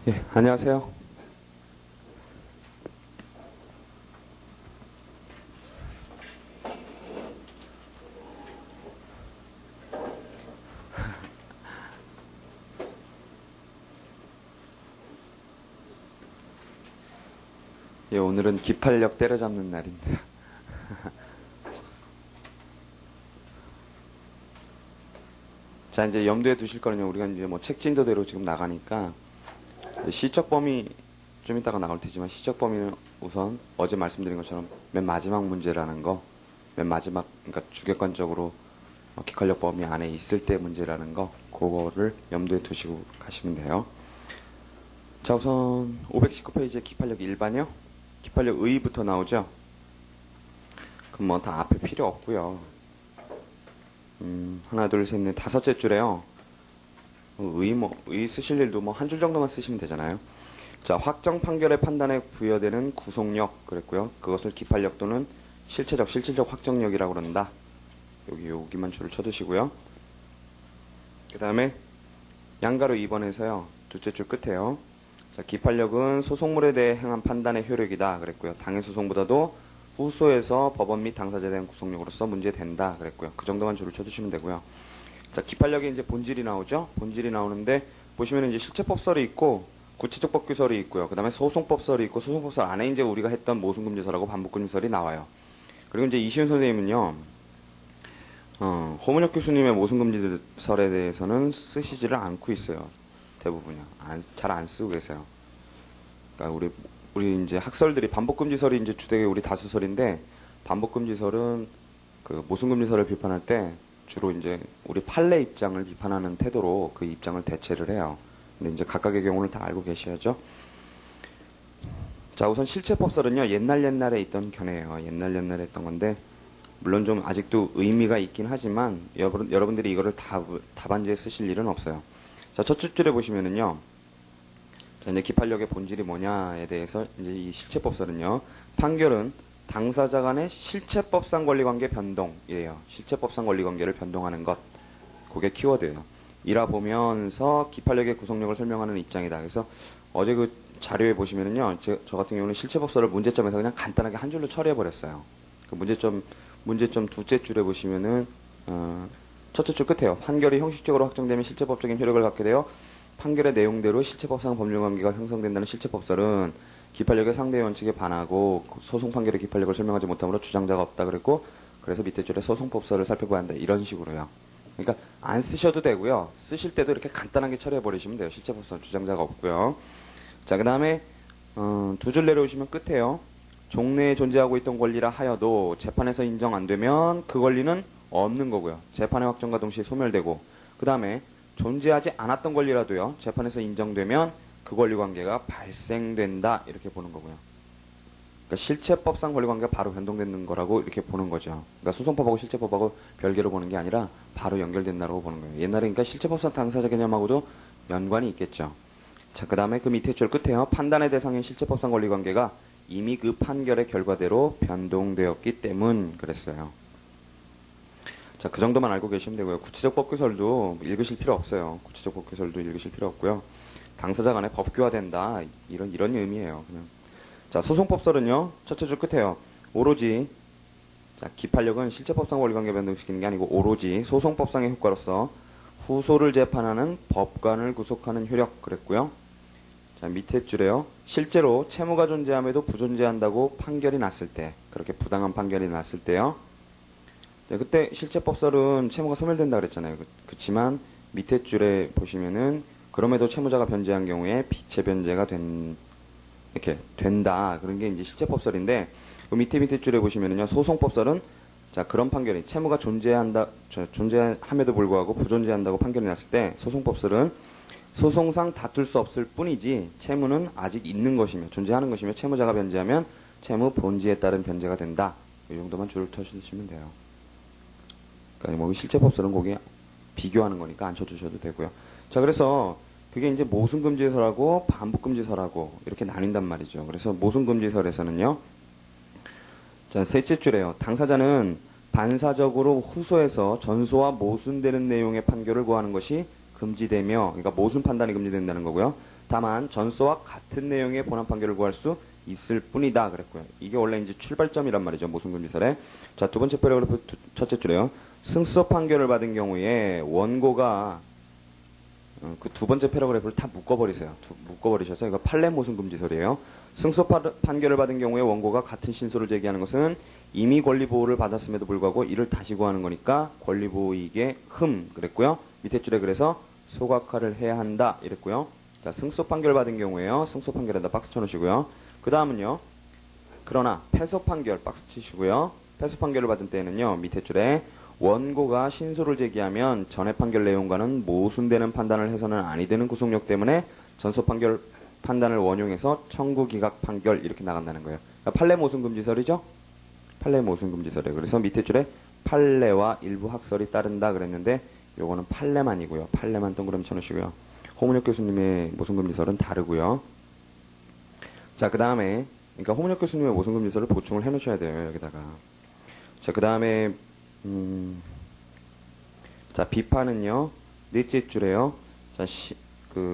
예, 안녕하세요. 예, 오늘은 기팔력 때려잡는 날입니다. 자, 이제 염두에 두실 거는요, 우리가 이제 뭐 책진도대로 지금 나가니까, 시적 범위 좀 이따가 나올 테지만, 시적 범위는 우선 어제 말씀드린 것처럼 맨 마지막 문제라는 거, 맨 마지막, 그러니까 주객관적으로 기칼력 범위 안에 있을 때 문제라는 거, 그거를 염두에 두시고 가시면 돼요. 자, 우선 519페이지에 기팔력 일반이요. 기팔력 의부터 나오죠. 그럼 뭐 다 앞에 필요 없고요. 하나, 둘, 셋, 넷, 다섯째 줄에요. 의 쓰실 일도 뭐 한 줄 정도만 쓰시면 되잖아요. 자, 확정 판결의 판단에 부여되는 구속력 그랬고요. 그것을 기판력 또는 실질적 확정력이라고 그런다. 여기만 줄을 쳐두시고요. 그 다음에 양가로 2번에서요. 둘째 줄 끝에요. 자, 기판력은 소송물에 대해 행한 판단의 효력이다 그랬고요. 당해 소송보다도 후소에서 법원 및 당사자에 대한 구속력으로서 문제된다 그랬고요. 그 정도만 줄을 쳐주시면 되고요. 자, 기판력에 이제 본질이 나오죠. 본질이 나오는데 보시면 이제 실체법설이 있고 구체적 법규설이 있고요. 그 다음에 소송법설이 있고 소송법설 안에 이제 우리가 했던 모순금지설하고 반복금지설이 나와요. 그리고 이제 이시훈 선생님은요, 호문혁 교수님의 모순금지설에 대해서는 쓰시지를 않고 있어요. 대부분이요. 잘 안 쓰고 계세요. 그러니까 우리 이제 학설들이 반복금지설이 이제 주되게 우리 다수설인데 반복금지설은 그 모순금지설을 비판할 때 주로 이제 우리 판례 입장을 비판하는 태도로 그 입장을 대체를 해요. 근데 이제 각각의 경우를 다 알고 계셔야죠. 자, 우선 실체법설은요, 옛날에 있던 견해예요. 옛날에 했던 건데, 물론 좀 아직도 의미가 있긴 하지만, 여러분들이 이거를 답안지에 쓰실 일은 없어요. 자, 첫째 줄에 보시면은요, 자, 이제 기판력의 본질이 뭐냐에 대해서, 이제 이 실체법설은요, 판결은 당사자 간의 실체법상 권리관계 변동이래요. 실체법상 권리관계를 변동하는 것. 그게 키워드예요. 이라 보면서 기판력의 구속력을 설명하는 입장이다. 그래서 어제 그 자료에 보시면은요, 저 같은 경우는 실체법설을 문제점에서 그냥 간단하게 한 줄로 처리해버렸어요. 그 문제점 둘째 줄에 보시면은, 첫째 줄 끝에요. 판결이 형식적으로 확정되면 실체법적인 효력을 갖게 되어 판결의 내용대로 실체법상 법률관계가 형성된다는 실체법설은 기판력의 상대 원칙에 반하고 소송 판결의 기판력을 설명하지 못하므로 주장자가 없다 그랬고, 그래서 밑에 줄에 소송법설을 살펴봐야 한다. 이런 식으로요. 그러니까 안 쓰셔도 되고요. 쓰실 때도 이렇게 간단하게 처리해버리시면 돼요. 실체법설 주장자가 없고요. 자, 그 다음에 두 줄 내려오시면 끝에요. 종래에 존재하고 있던 권리라 하여도 재판에서 인정 안 되면 그 권리는 없는 거고요. 재판의 확정과 동시에 소멸되고, 그 다음에 존재하지 않았던 권리라도요. 재판에서 인정되면 그 권리 관계가 발생된다. 이렇게 보는 거고요. 그러니까 실체법상 권리 관계가 바로 변동되는 거라고 이렇게 보는 거죠. 그러니까 소송법하고 실체법하고 별개로 보는 게 아니라 바로 연결된다고 보는 거예요. 옛날에 그러니까 실체법상 당사자 개념하고도 연관이 있겠죠. 자, 그 다음에 그 밑에 줄 끝에요. 판단의 대상인 실체법상 권리 관계가 이미 그 판결의 결과대로 변동되었기 때문 그랬어요. 자, 그 정도만 알고 계시면 되고요. 구체적 법규설도 읽으실 필요 없어요. 구체적 법규설도 읽으실 필요 없고요. 당사자 간에 법규화된다. 이런 의미예요. 그냥. 자, 소송법설은요. 첫째 줄 끝에요. 오로지 자, 기판력은 실체법상 권리관계 변동시키는 게 아니고 오로지 소송법상의 효과로서 후소를 재판하는 법관을 구속하는 효력 그랬고요. 자, 밑에 줄에요. 실제로 채무가 존재함에도 부존재한다고 판결이 났을 때, 그렇게 부당한 판결이 났을 때요. 네, 그때 실체법설은 채무가 소멸된다 그랬잖아요. 그렇지만 밑에 줄에 보시면은 그럼에도 채무자가 변제한 경우에 비체 변제가 이렇게 된다. 그런 게 이제 실체법설인데 그 밑에 줄에 보시면은요. 소송법설은 자, 그런 판결이 채무가 존재함에도 불구하고 부존재한다고 판결이 났을 때 소송법설은 소송상 다툴 수 없을 뿐이지 채무는 아직 있는 것이며 존재하는 것이며 채무자가 변제하면 채무 본지에 따른 변제가 된다. 이 정도만 줄을 쳐주시면 돼요. 그러니까 뭐 실체법설은 거기 비교하는 거니까 안 쳐주셔도 되고요. 자, 그래서 그게 이제 모순금지설하고 반복금지설하고 이렇게 나뉜단 말이죠. 그래서 모순금지설에서는요. 자, 셋째 줄에요. 당사자는 반사적으로 후소에서 전소와 모순되는 내용의 판결을 구하는 것이 금지되며, 그러니까 모순 판단이 금지된다는 거고요. 다만 전서와 같은 내용의 본안 판결을 구할 수 있을 뿐이다 그랬고요. 이게 원래 이제 출발점이란 말이죠. 모순금지설의. 자, 두 번째 패러그래프 첫째 줄에요. 승소 판결을 받은 경우에 원고가 그 두 번째 패러그래프를 다 묶어버리세요. 묶어버리셔서 이거 판례 모순금지설이에요. 승소 판결을 받은 경우에 원고가 같은 신소를 제기하는 것은 이미 권리보호를 받았음에도 불구하고 이를 다시 구하는 거니까 권리보호이익의 흠 그랬고요. 밑에 줄에 그래서 소각화를 해야 한다 이랬고요. 자, 승소 판결을 받은 경우에요. 승소 판결에다 박스 쳐놓으시고요. 그 다음은요. 그러나 패소 판결 박스 치시고요. 패소 판결을 받은 때에는요. 밑에 줄에 원고가 신소를 제기하면 전해 판결 내용과는 모순되는 판단을 해서는 아니 되는 구속력 때문에 전소 판결 판단을 원용해서 청구 기각 판결 이렇게 나간다는 거예요. 그러니까 판례 모순금지설이죠? 판례 모순금지설이에요. 그래서 밑에 줄에 판례와 일부 학설이 따른다 그랬는데 요거는 판례만이고요. 판례만 동그라미 쳐놓으시고요. 홍문혁 교수님의 모순금지설은 다르고요. 자, 그 다음에 그러니까 홍문혁 교수님의 모순금지설을 보충을 해놓으셔야 돼요. 여기다가. 자, 그 다음에 자, 비판은요. 넷째 줄에요. 자,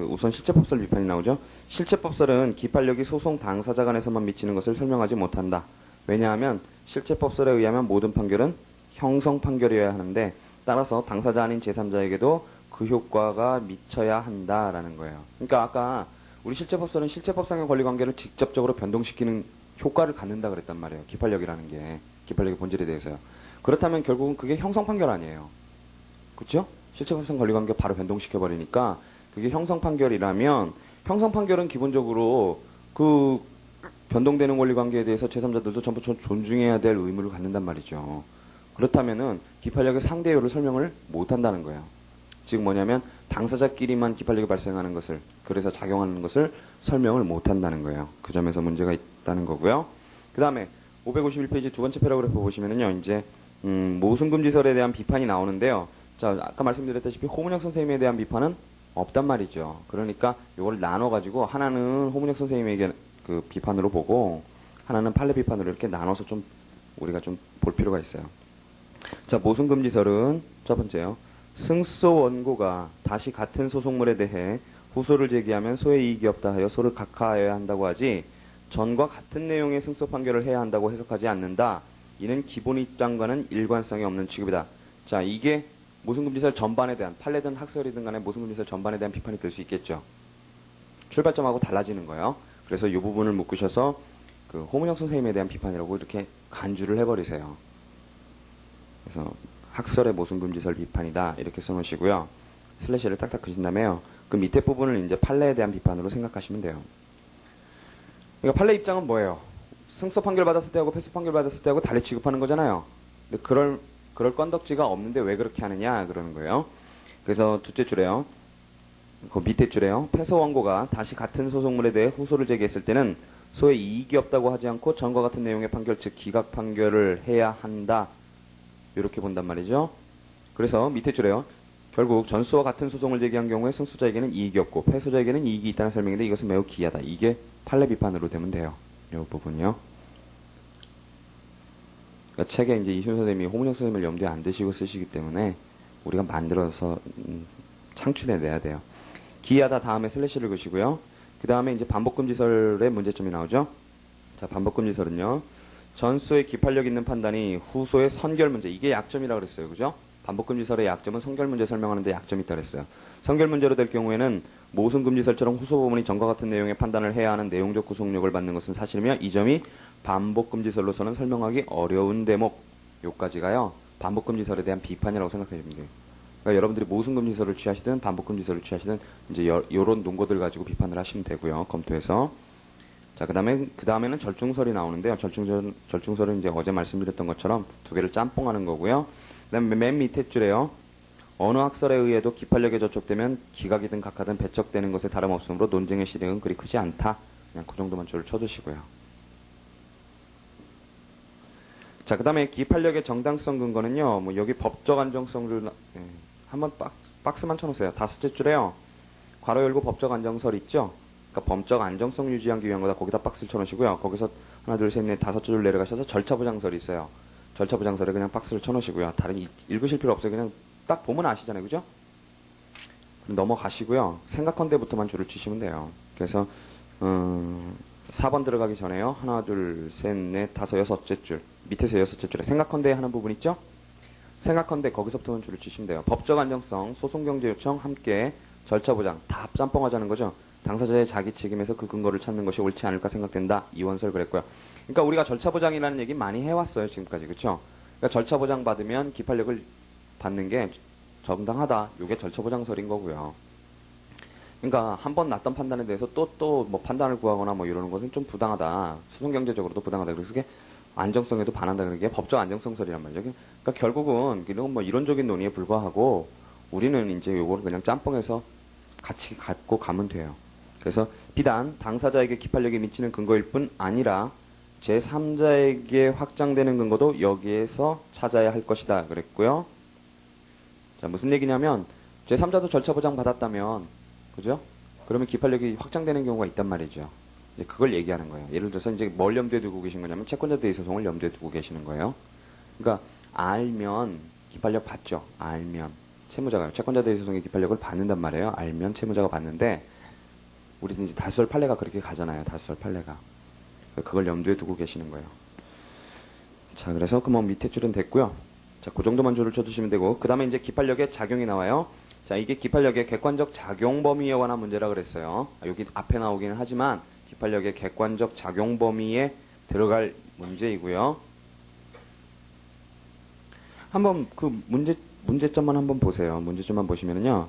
우선 실체법설 비판이 나오죠. 실체법설은 기판력이 소송 당사자 간에서만 미치는 것을 설명하지 못한다. 왜냐하면 실체법설에 의하면 모든 판결은 형성 판결이어야 하는데 따라서 당사자 아닌 제3자에게도 그 효과가 미쳐야 한다라는 거예요. 그러니까 아까 우리 실체법설은 실체법상의 권리관계를 직접적으로 변동시키는 효과를 갖는다 그랬단 말이에요. 기판력이라는 게. 기판력의 본질에 대해서요. 그렇다면 결국은 그게 형성 판결 아니에요. 그렇죠? 실체법상 권리관계 바로 변동시켜버리니까 그게 형성 판결이라면 형성 판결은 기본적으로 그 변동되는 권리관계에 대해서 제3자들도 전부 존중해야 될 의무를 갖는단 말이죠. 그렇다면은 기판력의 상대요를 설명을 못한다는 거예요. 즉 뭐냐면 당사자끼리만 기판력이 발생하는 것을 그래서 작용하는 것을 설명을 못한다는 거예요. 그 점에서 문제가 있다는 거고요. 그 다음에 551페이지 두 번째 패러그래프 보시면은요. 이제 모순금지설에 대한 비판이 나오는데요. 자, 아까 말씀드렸다시피 호문혁 선생님에 대한 비판은 없단 말이죠. 그러니까 이걸 나눠가지고 하나는 호문혁 선생님에게 그 비판으로 보고 하나는 판례 비판으로 이렇게 나눠서 좀 우리가 좀 볼 필요가 있어요. 자, 모순금지설은 첫 번째요. 승소 원고가 다시 같은 소송물에 대해 후소를 제기하면 소의 이익이 없다 하여 소를 각하하여야 한다고 하지 전과 같은 내용의 승소 판결을 해야 한다고 해석하지 않는다. 이는 기본 입장과는 일관성이 없는 취급이다. 자, 이게 모순금지설 전반에 대한 판례든 학설이든 간에 모순금지설 전반에 대한 비판이 될 수 있겠죠. 출발점하고 달라지는 거예요. 그래서 이 부분을 묶으셔서 그 호문혁 선생님에 대한 비판이라고 이렇게 간주를 해버리세요. 그래서 학설의 모순금지설 비판이다 이렇게 써놓으시고요. 슬래시를 딱딱 그신 다음에요. 그 밑에 부분을 이제 판례에 대한 비판으로 생각하시면 돼요. 그러니까 판례 입장은 뭐예요? 승소 판결 받았을 때하고 패소 판결 받았을 때하고 달리 취급하는 거잖아요. 근데 그럴 건덕지가 없는데 왜 그렇게 하느냐 그러는 거예요. 그래서 둘째 줄에요. 그 밑에 줄에요. 패소 원고가 다시 같은 소송물에 대해 후소를 제기했을 때는 소의 이익이 없다고 하지 않고 전과 같은 내용의 판결 즉 기각 판결을 해야 한다. 이렇게 본단 말이죠. 그래서 밑에 줄에요. 결국 전소와 같은 소송을 제기한 경우에 승소자에게는 이익이 없고 패소자에게는 이익이 있다는 설명인데 이것은 매우 기이하다. 이게 판례 비판으로 되면 돼요. 이 부분이요. 그러니까 책에 이제 이순 선생님이 호문혁 선생님을 염두에 안 두시고 쓰시기 때문에 우리가 만들어서 창출해내야 돼요. 기이하다 다음에 슬래시를 그시고요. 그 다음에 이제 반복금지설의 문제점이 나오죠. 자, 반복금지설은요. 전소의 기판력 있는 판단이 후소의 선결 문제. 이게 약점이라고 그랬어요. 그죠? 반복금지설의 약점은 선결 문제 설명하는데 약점이 있다고 그랬어요. 선결 문제로 될 경우에는 모순금지설처럼 후소 부분이 전과 같은 내용의 판단을 해야 하는 내용적 구속력을 받는 것은 사실이며 이 점이 반복금지설로서는 설명하기 어려운 대목. 요까지가요. 반복금지설에 대한 비판이라고 생각해 주면 돼요. 그러니까 여러분들이 모순금지설을 취하시든 반복금지설을 취하시든 이제 요런 논거들 가지고 비판을 하시면 되고요. 검토해서. 자, 그 다음에는 절중설이 나오는데요. 절중설은 이제 어제 말씀드렸던 것처럼 두 개를 짬뽕하는 거고요. 그 다음에 맨 밑에 줄에요. 어느 학설에 의해도 기판력에 저촉되면 기각이든 각하든 배척되는 것에 다름없으므로 논쟁의 실익은 그리 크지 않다. 그냥 그 정도만 줄을 쳐두시고요. 자, 그 다음에 기판력의 정당성 근거는요. 뭐 여기 법적 안정성을 한번 박스만 쳐놓으세요. 다섯째 줄에요. 괄호 열고 법적 안정설 있죠? 그러니까 법적 안정성 유지하기 위한 거다. 거기다 박스를 쳐놓으시고요. 거기서 하나, 둘, 셋, 넷, 다섯 줄 내려가셔서 절차부장설이 있어요. 절차부장설에 그냥 박스를 쳐놓으시고요. 다른 읽으실 필요 없어요. 그냥 딱 보면 아시잖아요. 그죠? 넘어가시고요. 생각컨대부터만 줄을 치시면 돼요. 그래서 4번 들어가기 전에요. 하나, 둘, 셋, 넷, 다섯, 여섯째 줄. 밑에서 여섯째 줄에 생각컨대 하는 부분 있죠? 생각컨대 거기서부터는 줄을 치시면 돼요. 법적 안정성, 소송경제 요청, 함께 절차 보장 다 짬뽕하자는 거죠. 당사자의 자기 책임에서 그 근거를 찾는 것이 옳지 않을까 생각된다. 이원설 그랬고요. 그러니까 우리가 절차 보장이라는 얘기 많이 해왔어요. 지금까지. 그렇죠? 그러니까 절차 보장 받으면 기판력을 받는 게 정당하다. 이게 절차 보장설인 거고요. 그러니까 한 번 났던 판단에 대해서 또 뭐 판단을 구하거나 뭐 이러는 것은 좀 부당하다. 소송경제적으로도 부당하다. 그래서 그게 안정성에도 반한다는 게 법적 안정성설이란 말이죠. 그러니까 결국은 이런 뭐 이론적인 논의에 불과하고 우리는 이제 요거를 그냥 짬뽕해서 같이 갖고 가면 돼요. 그래서 비단 당사자에게 기판력이 미치는 근거일 뿐 아니라 제3자에게 확장되는 근거도 여기에서 찾아야 할 것이다. 그랬고요. 자, 무슨 얘기냐면 제3자도 절차 보장 받았다면 그죠? 그러면 기판력이 확장되는 경우가 있단 말이죠. 이제 그걸 얘기하는 거예요. 예를 들어서 이제 뭘 염두에 두고 계신 거냐면 채권자 대의 소송을 염두에 두고 계시는 거예요. 그러니까 알면 기판력 받죠. 알면 채무자가 채권자 대의 소송의 기판력을 받는단 말이에요. 알면 채무자가 받는데 우리는 이제 다수설 판례가 그렇게 가잖아요. 다수설 판례가 그걸 염두에 두고 계시는 거예요. 자, 그래서 그 뭐 밑에 줄은 됐고요. 자, 그 정도만 줄을 쳐주시면 되고 그 다음에 이제 기판력의 작용이 나와요. 자, 이게 기판력의 객관적 작용 범위에 관한 문제라 그랬어요. 여기 앞에 나오기는 하지만 기판력의 객관적 작용 범위에 들어갈 문제이고요. 한번 그 문제점만 한번 보세요. 문제점만 보시면은요.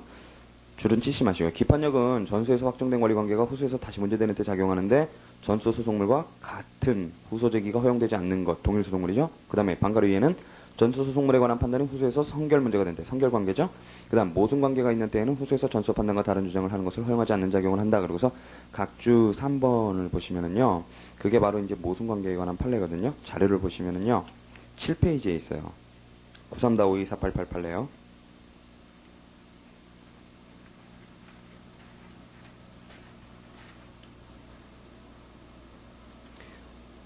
줄은 치시 마시고요. 기판력은 전수에서 확정된 권리관계가 후수에서 다시 문제되는 때 작용하는데 전수 소송물과 같은 후소 제기가 허용되지 않는 것, 동일 소송물이죠. 그 다음에 반가로 위에는 전수 소송물에 관한 판단은 후수에서 성결 문제가 된 때, 성결 관계죠. 그 다음 모순 관계가 있는 때에는 후수에서 전수 판단과 다른 주장을 하는 것을 허용하지 않는 작용을 한다. 그러고서 각주 3번을 보시면은요. 그게 바로 이제 모순 관계에 관한 판례거든요. 자료를 보시면은요. 7페이지에 있어요. 93-524888네요.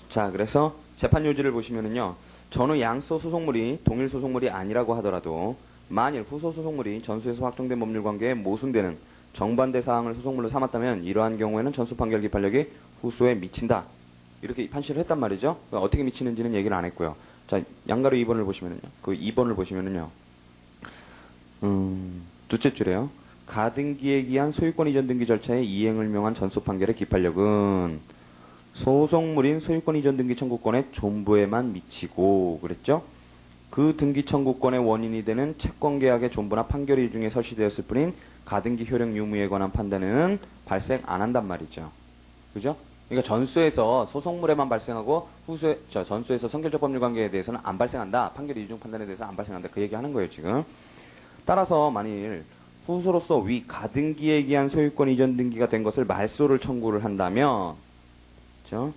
자, 그래서 재판 요지를 보시면은요. 전후 양소 소송물이 동일 소송물이 아니라고 하더라도 만일 후소 소송물이 전수에서 확정된 법률 관계에 모순되는 정반대 사항을 소송물로 삼았다면 이러한 경우에는 전수 판결 기판력이 후소에 미친다. 이렇게 판시를 했단 말이죠. 어떻게 미치는지는 얘기를 안 했고요. 자, 양가로 2번을 보시면은요. 그 2번을 보시면은요. 둘째 줄에요. 가등기에 기한 소유권 이전 등기 절차의 이행을 명한 전수 판결의 기판력은 소송물인 소유권 이전 등기 청구권의 존부에만 미치고 그랬죠? 그 등기 청구권의 원인이 되는 채권계약의 존부나 판결이 중에 설치되었을 뿐인 가등기 효력 유무에 관한 판단은 발생 안 한단 말이죠. 그죠? 그러니까 전수에서 소송물에만 발생하고 전수에서 성결적 법률 관계에 대해서는 안 발생한다. 판결 이중 판단에 대해서 안 발생한다. 그 얘기 하는 거예요, 지금. 따라서 만일 후소로서 위 가등기에 기한 소유권 이전 등기가 된 것을 말소를 청구를 한다면 그렇죠?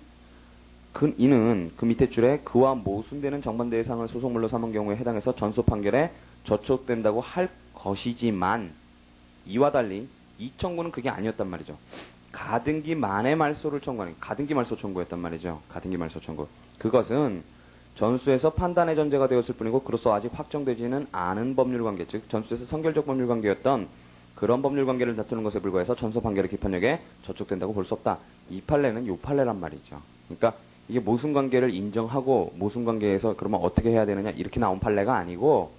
이는 그 밑에 줄에 그와 모순되는 정반대의 사항을 소송물로 삼은 경우에 해당해서 전소 판결에 저촉된다고 할 것이지만 이와 달리 이 청구는 그게 아니었단 말이죠. 가등기 만의 말소를 청구하는 가등기 말소 청구였단 말이죠. 가등기 말소 청구. 그것은 전수에서 판단의 전제가 되었을 뿐이고 그로서 아직 확정되지는 않은 법률관계, 즉 전수에서 성결적 법률관계였던 그런 법률관계를 다투는 것에 불과해서 전소 판결의 기판력에 저촉된다고 볼 수 없다. 이 판례는 요 판례란 말이죠. 그러니까 이게 모순관계를 인정하고 모순관계에서 그러면 어떻게 해야 되느냐 이렇게 나온 판례가 아니고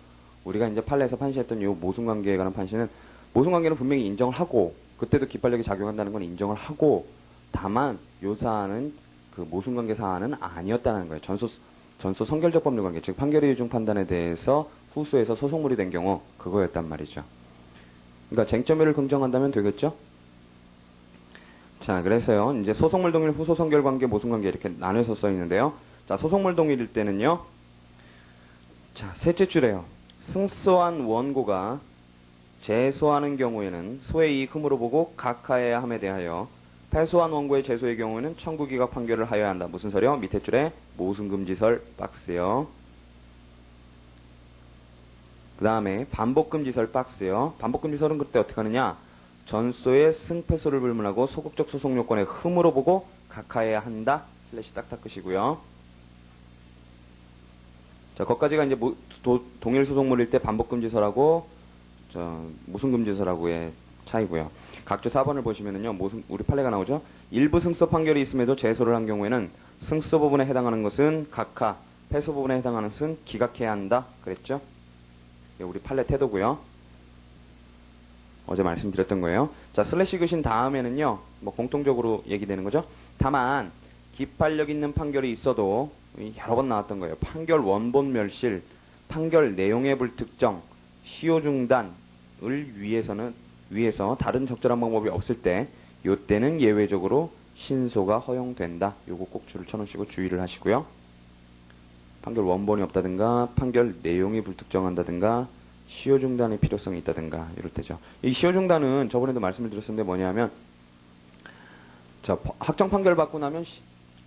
우리가 이제 판례에서 판시했던 요 모순관계에 관한 판시는 모순관계는 분명히 인정을 하고 그때도 기판력이 작용한다는 건 인정을 하고 다만 요 사안은 그 모순관계 사안은 아니었다는 거예요. 전소 성결적 법률관계, 즉 판결의 유중 판단에 대해서 후수에서 소송물이 된 경우 그거였단 말이죠. 그러니까 쟁점을 긍정한다면 되겠죠? 자, 그래서요. 이제 소송물 동일 후소 성결 관계, 모순 관계 이렇게 나눠서 써 있는데요. 자, 소송물 동일일 때는요. 자, 셋째 줄에요. 승소한 원고가 제소하는 경우에는 소의 이익 흠으로 보고 각하해야 함에 대하여 패소한 원고의 제소의 경우에는 청구기각 판결을 하여야 한다. 무슨 소리요? 밑에 줄에 모순금지설 박스요. 그 다음에 반복금지설 박스요. 반복금지설은 그때 어떻게 하느냐? 전소의 승패소를 불문하고 소극적 소송 요건의 흠으로 보고 각하해야 한다. 슬래시 딱딱 끄시고요. 자, 거기까지가 이제 동일 소송물일 때 반복금지설하고 무순금지설하고의 차이고요. 각주 4번을 보시면은요, 우리 판례가 나오죠? 일부 승소 판결이 있음에도 제소를 한 경우에는 승소 부분에 해당하는 것은 각하, 패소 부분에 해당하는 것은 기각해야 한다. 그랬죠? 우리 판례 태도고요. 어제 말씀드렸던 거예요. 자, 슬래시 그신 다음에는요, 뭐 공통적으로 얘기되는 거죠. 다만 기판력 있는 판결이 있어도 여러 번 나왔던 거예요. 판결 원본 멸실, 판결 내용의 불특정, 시효 중단을 위해서 다른 적절한 방법이 없을 때, 요때는 예외적으로 신소가 허용된다. 요거 꼭 줄을 쳐놓으시고 주의를 하시고요. 판결 원본이 없다든가, 판결 내용이 불특정한다든가, 시효 중단의 필요성이 있다든가, 이럴 때죠. 이 시효 중단은 저번에도 말씀을 드렸었는데 뭐냐면, 자, 확정 판결 받고 나면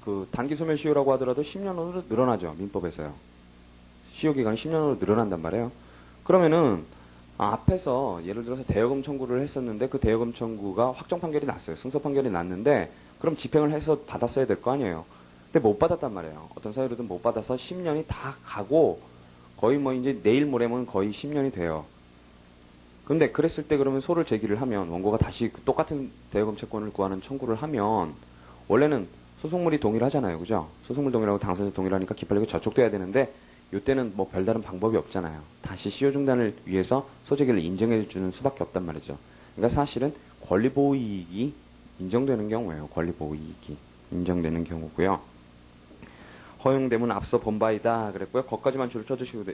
그 단기 소멸 시효라고 하더라도 10년으로 늘어나죠. 민법에서요. 시효 기간이 10년으로 늘어난단 말이에요. 그러면은 앞에서 예를 들어서 대여금 청구를 했었는데 그 대여금 청구가 확정 판결이 났어요. 승소 판결이 났는데 그럼 집행을 해서 받았어야 될 거 아니에요. 근데 못 받았단 말이에요. 어떤 사유로든 못 받아서 10년이 다 가고 거의 뭐 이제 내일 모레면 거의 10년이 돼요. 근데 그랬을 때 그러면 소를 제기를 하면 원고가 다시 똑같은 대여금 채권을 구하는 청구를 하면 원래는 소송물이 동일하잖아요. 그죠? 소송물 동일하고 당사자 동일하니까 기판력이 저촉돼야 되는데 이때는 뭐 별다른 방법이 없잖아요. 다시 시효 중단을 위해서 소재기를 인정해 주는 수밖에 없단 말이죠. 그러니까 사실은 권리보호 이익이 인정되는 경우예요. 권리보호 이익이 인정되는 경우고요. 허용되면 앞서 본 바이다 그랬고요. 거기까지만 줄을 쳐주시면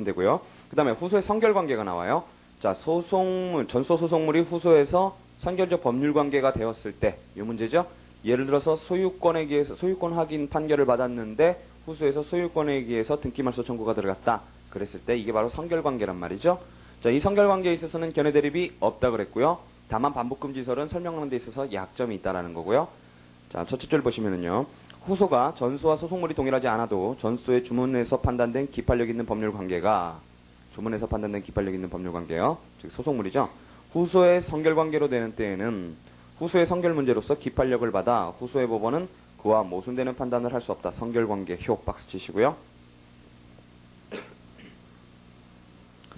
되고요. 그 다음에 후소의 선결관계가 나와요. 자, 전소 소송물이 후소에서 선결적 법률관계가 되었을 때 이 문제죠. 예를 들어서 소유권 확인 판결을 받았는데 후소에서 소유권에 의해서 등기말소 청구가 들어갔다. 그랬을 때 이게 바로 선결관계란 말이죠. 자, 이 선결관계에 있어서는 견해 대립이 없다 그랬고요. 다만 반복금지설은 설명하는 데 있어서 약점이 있다라는 거고요. 자, 첫째 줄 보시면은요. 후소가 전소와 소송물이 동일하지 않아도 전소의 주문에서 판단된 기판력 있는 법률관계가 주문에서 판단된 기판력 있는 법률관계요. 즉 소송물이죠. 후소의 선결관계로 되는 때에는 후소의 선결 문제로서 기판력을 받아 후소의 법원은 그와 모순되는 판단을 할 수 없다. 선결관계 효 박스 치시고요.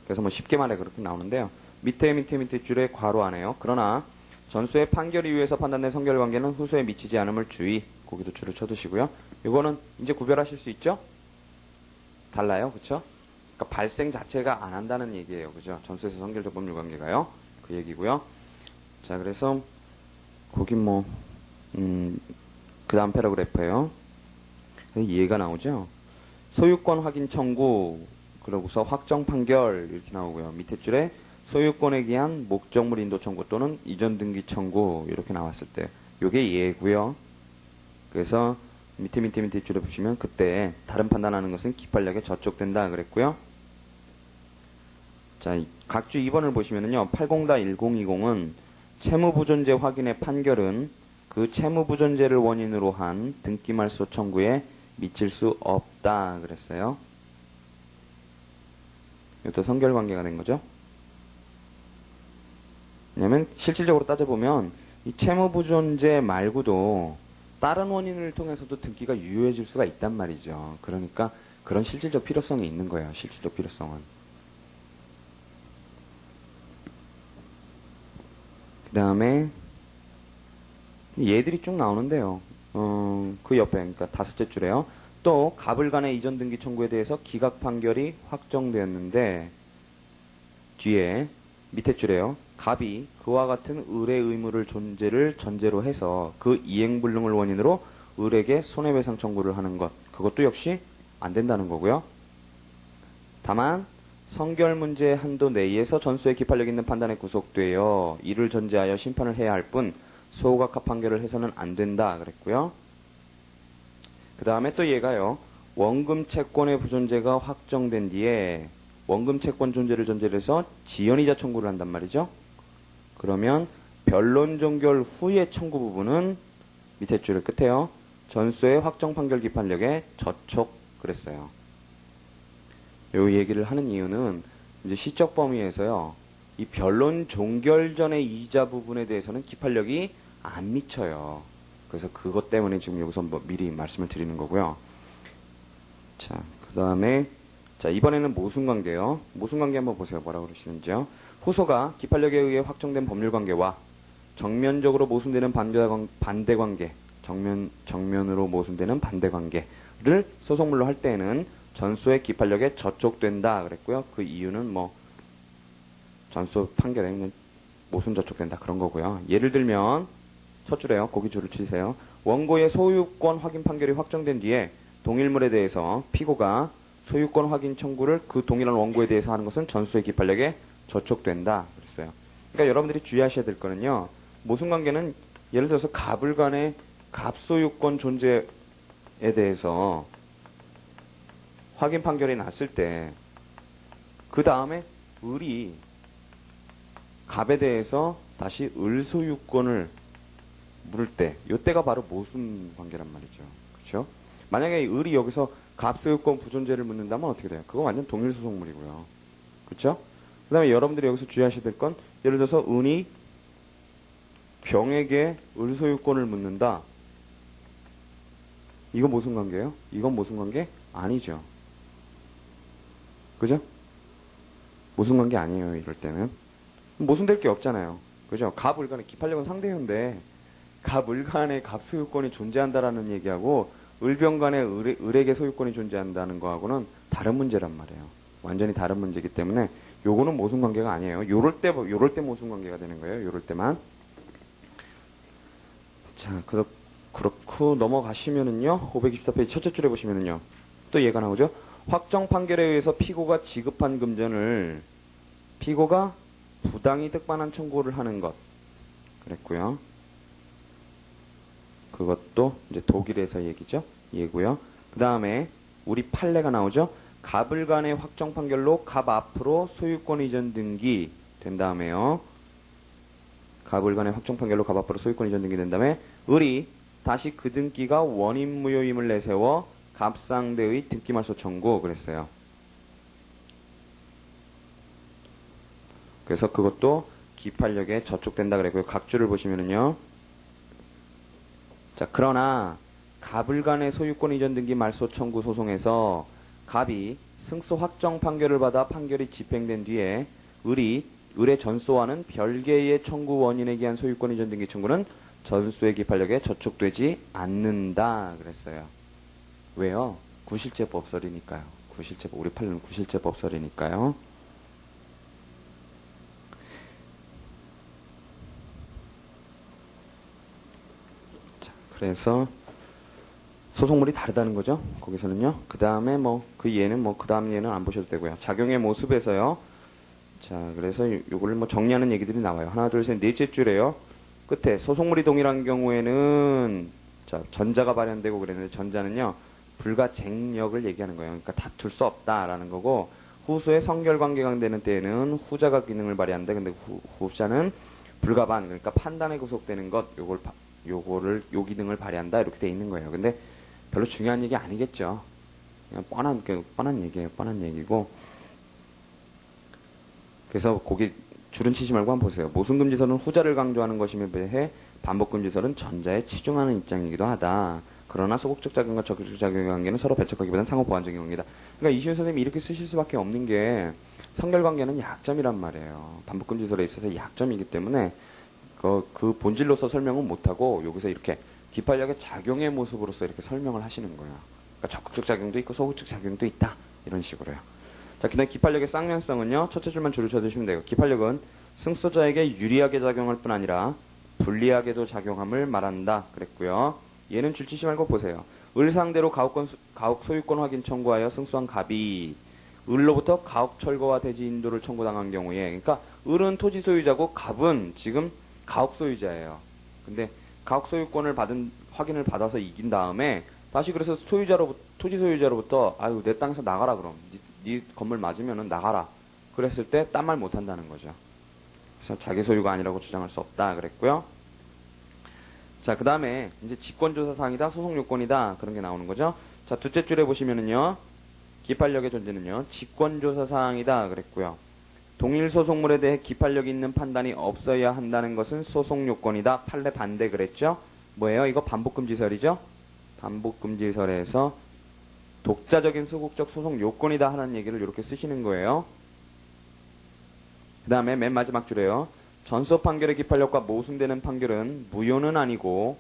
그래서 뭐 쉽게 말해 그렇게 나오는데요. 밑에 줄에 괄호 안에요. 그러나 전소의 판결 이유에서 판단된 선결관계는 후소에 미치지 않음을 주의. 거기도 줄을 쳐두시고요. 이거는 이제 구별하실 수 있죠? 달라요. 그쵸? 그러니까 발생 자체가 안 한다는 얘기예요. 그죠? 전소에서 선결적 법률관계가요. 그 얘기고요. 자, 그래서 거기 그 다음 패러그래프예요. 이해가 나오죠? 소유권 확인 청구, 그러고서 확정 판결 이렇게 나오고요. 밑에 줄에 소유권에 기한 목적물 인도 청구 또는 이전 등기 청구 이렇게 나왔을 때 요게 예고요. 그래서 밑에 줄에 보시면 그때 다른 판단하는 것은 기판력에 저촉된다 그랬고요. 자, 각주 2번을 보시면은요. 80-1020은 채무부존재 확인의 판결은 그 채무부존재를 원인으로 한 등기말소 청구에 미칠 수 없다 그랬어요. 이것도 선결관계가 된 거죠. 왜냐면 실질적으로 따져보면 이 채무부존재 말고도 다른 원인을 통해서도 등기가 유효해질 수가 있단 말이죠. 그러니까 그런 실질적 필요성이 있는 거예요. 실질적 필요성은. 그 다음에 얘들이 쭉 나오는데요. 그 옆에, 그러니까 다섯째 줄에요. 또 갑을 간의 이전 등기 청구에 대해서 기각 판결이 확정되었는데 뒤에 밑에 줄에요. 갑이 그와 같은 의뢰 의무를 존재를 전제로 해서 그 이행불능을 원인으로 을에게 손해배상 청구를 하는 것. 그것도 역시 안 된다는 거고요. 다만 성결 문제 한도 내에서 전소의 기판력 있는 판단에 구속되어 이를 전제하여 심판을 해야 할 뿐 소각합 판결을 해서는 안 된다 그랬고요. 그 다음에 또 얘가요. 원금 채권의 부존재가 확정된 뒤에 원금 채권 존재를 전제로 해서 지연이자 청구를 한단 말이죠. 그러면 변론 종결 후의 청구 부분은 밑에 줄을 끝에요. 전소의 확정 판결 기판력에 저촉 그랬어요. 요 얘기를 하는 이유는 이제 시적 범위에서요. 이 변론 종결 전의 이자 부분에 대해서는 기판력이 안 미쳐요. 그래서 그것 때문에 지금 여기서 미리 말씀을 드리는 거고요. 자, 그 다음에 자, 이번에는 모순관계요. 모순관계 한번 보세요. 뭐라고 그러시는지요. 후소가 기판력에 의해 확정된 법률관계와 정면적으로 모순되는 반대관계, 정면으로 모순되는 반대관계를 소송물로 할 때에는 전소의 기판력에 저촉된다 그랬고요. 그 이유는 뭐 전소 판결에 그냥 모순 저촉된다 그런 거고요. 예를 들면 첫 줄에요. 거기 줄을 치세요. 원고의 소유권 확인 판결이 확정된 뒤에 동일물에 대해서 피고가 소유권 확인 청구를 그 동일한 원고에 대해서 하는 것은 전소의 기판력에 저촉된다 그랬어요. 그러니까 여러분들이 주의하셔야 될 거는요. 모순관계는 예를 들어서 갑을 간의 갑소유권 존재에 대해서 확인 판결이 났을 때 그 다음에 을이 갑에 대해서 다시 을 소유권을 물을 때 이때가 바로 모순관계란 말이죠. 그렇죠? 만약에 을이 여기서 갑소유권 부존재를 묻는다면 어떻게 돼요? 그거 완전 동일소송물이고요. 그렇죠? 그 다음에 여러분들이 여기서 주의하셔야 될 건 예를 들어서 은이 병에게 을 소유권을 묻는다. 이거 모순관계예요? 이건 모순관계? 아니죠. 그죠? 모순관계 아니에요. 이럴 때는. 모순될 게 없잖아요. 그죠? 갑을 간의 기판력은 상대인데 갑을 간의 갑 소유권이 존재한다라는 얘기하고 을병 간의 을에게 소유권이 존재한다는 거하고는 다른 문제란 말이에요. 완전히 다른 문제이기 때문에 요거는 모순관계가 아니에요. 요럴 때 모순관계가 되는 거예요. 요럴 때만. 자, 그렇고 넘어가시면은요. 524페이지 첫째 줄에 보시면은요. 또 얘가 나오죠. 확정 판결에 의해서 피고가 지급한 금전을 피고가 부당이득 반환 청구를 하는 것 그랬고요. 그것도 이제 독일에서 얘기죠. 얘고요. 그 다음에 우리 판례가 나오죠. 갑을 간의 확정 판결로 갑 앞으로 소유권 이전 등기 된 다음에요. 갑을 간의 확정 판결로 갑 앞으로 소유권 이전 등기 된 다음에 을이 다시 그 등기가 원인 무효임을 내세워 갑 상대의 등기 말소 청구 그랬어요. 그래서 그것도 기판력에 저촉된다 그랬고요. 각주를 보시면은요. 자, 그러나 갑을 간의 소유권 이전 등기 말소 청구 소송에서 갑이 승소 확정 판결을 받아 판결이 집행된 뒤에 을의 전소와는 별개의 청구 원인에 기한 소유권 이전 등기 청구는 전소의 기판력에 저촉되지 않는다 그랬어요. 왜요? 구실제법설이니까요. 우리 판례는 구실제법설이니까요. 그래서 소송물이 다르다는 거죠. 거기서는요. 그 다음에 그 예는 그 다음 예는 안 보셔도 되고요. 작용의 모습에서요. 자, 그래서 요거를 정리하는 얘기들이 나와요. 하나, 둘, 셋, 넷째 줄에요. 끝에 소송물이 동일한 경우에는 자, 전자가 발현되고 그랬는데 전자는요. 불가쟁력을 얘기하는 거예요. 그러니까 다툴 수 없다라는 거고 후수의 성결관계가 되는 때에는 후자가 기능을 발휘하는데 근데 후자는 불가반 그러니까 판단에 구속되는 것 요 기능을 발휘한다 이렇게 돼 있는 거예요. 근데 별로 중요한 얘기 아니겠죠. 그냥 뻔한 얘기예요. 뻔한 얘기고. 그래서 거기 줄은 치지 말고 한번 보세요. 모순금지설은 후자를 강조하는 것임에 비해 반복금지설은 전자에 치중하는 입장이기도 하다. 그러나 소극적 작용과 적극적 작용의 관계는 서로 배척하기보다는 상호 보완적인 관계다. 그러니까 이시훈 선생님이 이렇게 쓰실 수밖에 없는 게 성결관계는 약점이란 말이에요. 반복금지설에 있어서 약점이기 때문에 그 본질로서 설명은 못하고 여기서 이렇게 기판력의 작용의 모습으로서 이렇게 설명을 하시는 거예요. 그러니까 적극적 작용도 있고 소극적 작용도 있다. 이런 식으로요. 자, 그다음 기판력의 쌍면성은요. 첫째 줄만 줄을 쳐주시면 돼요. 기판력은 승소자에게 유리하게 작용할 뿐 아니라 불리하게도 작용함을 말한다. 그랬고요. 얘는 줄 치지 말고 보세요. 을 상대로 가옥 소유권 확인 청구하여 승소한 갑이 을로부터 가옥 철거와 대지 인도를 청구당한 경우에 그러니까 을은 토지 소유자고 갑은 지금 가옥 소유자예요. 근데 가옥 소유권을 확인을 받아서 이긴 다음에 다시 그래서 토지 소유자로부터 아유 내 땅에서 나가라 그럼 네 건물 맞으면은 나가라 그랬을 때 딴 말 못한다는 거죠. 그래서 자기 소유가 아니라고 주장할 수 없다 그랬고요. 자, 그 다음에 이제 직권조사사항이다 소송요건이다 그런 게 나오는 거죠. 자, 둘째 줄에 보시면은요. 기판력의 존재는요. 직권조사사항이다 그랬고요. 동일 소송물에 대해 기판력이 있는 판단이 없어야 한다는 것은 소송요건이다. 판례 반대 그랬죠? 뭐예요? 이거 반복금지설이죠? 반복금지설에서 독자적인 소극적 소송요건이다 하는 얘기를 이렇게 쓰시는 거예요. 그 다음에 맨 마지막 줄에요. 전소 판결의 기판력과 모순되는 판결은 무효는 아니고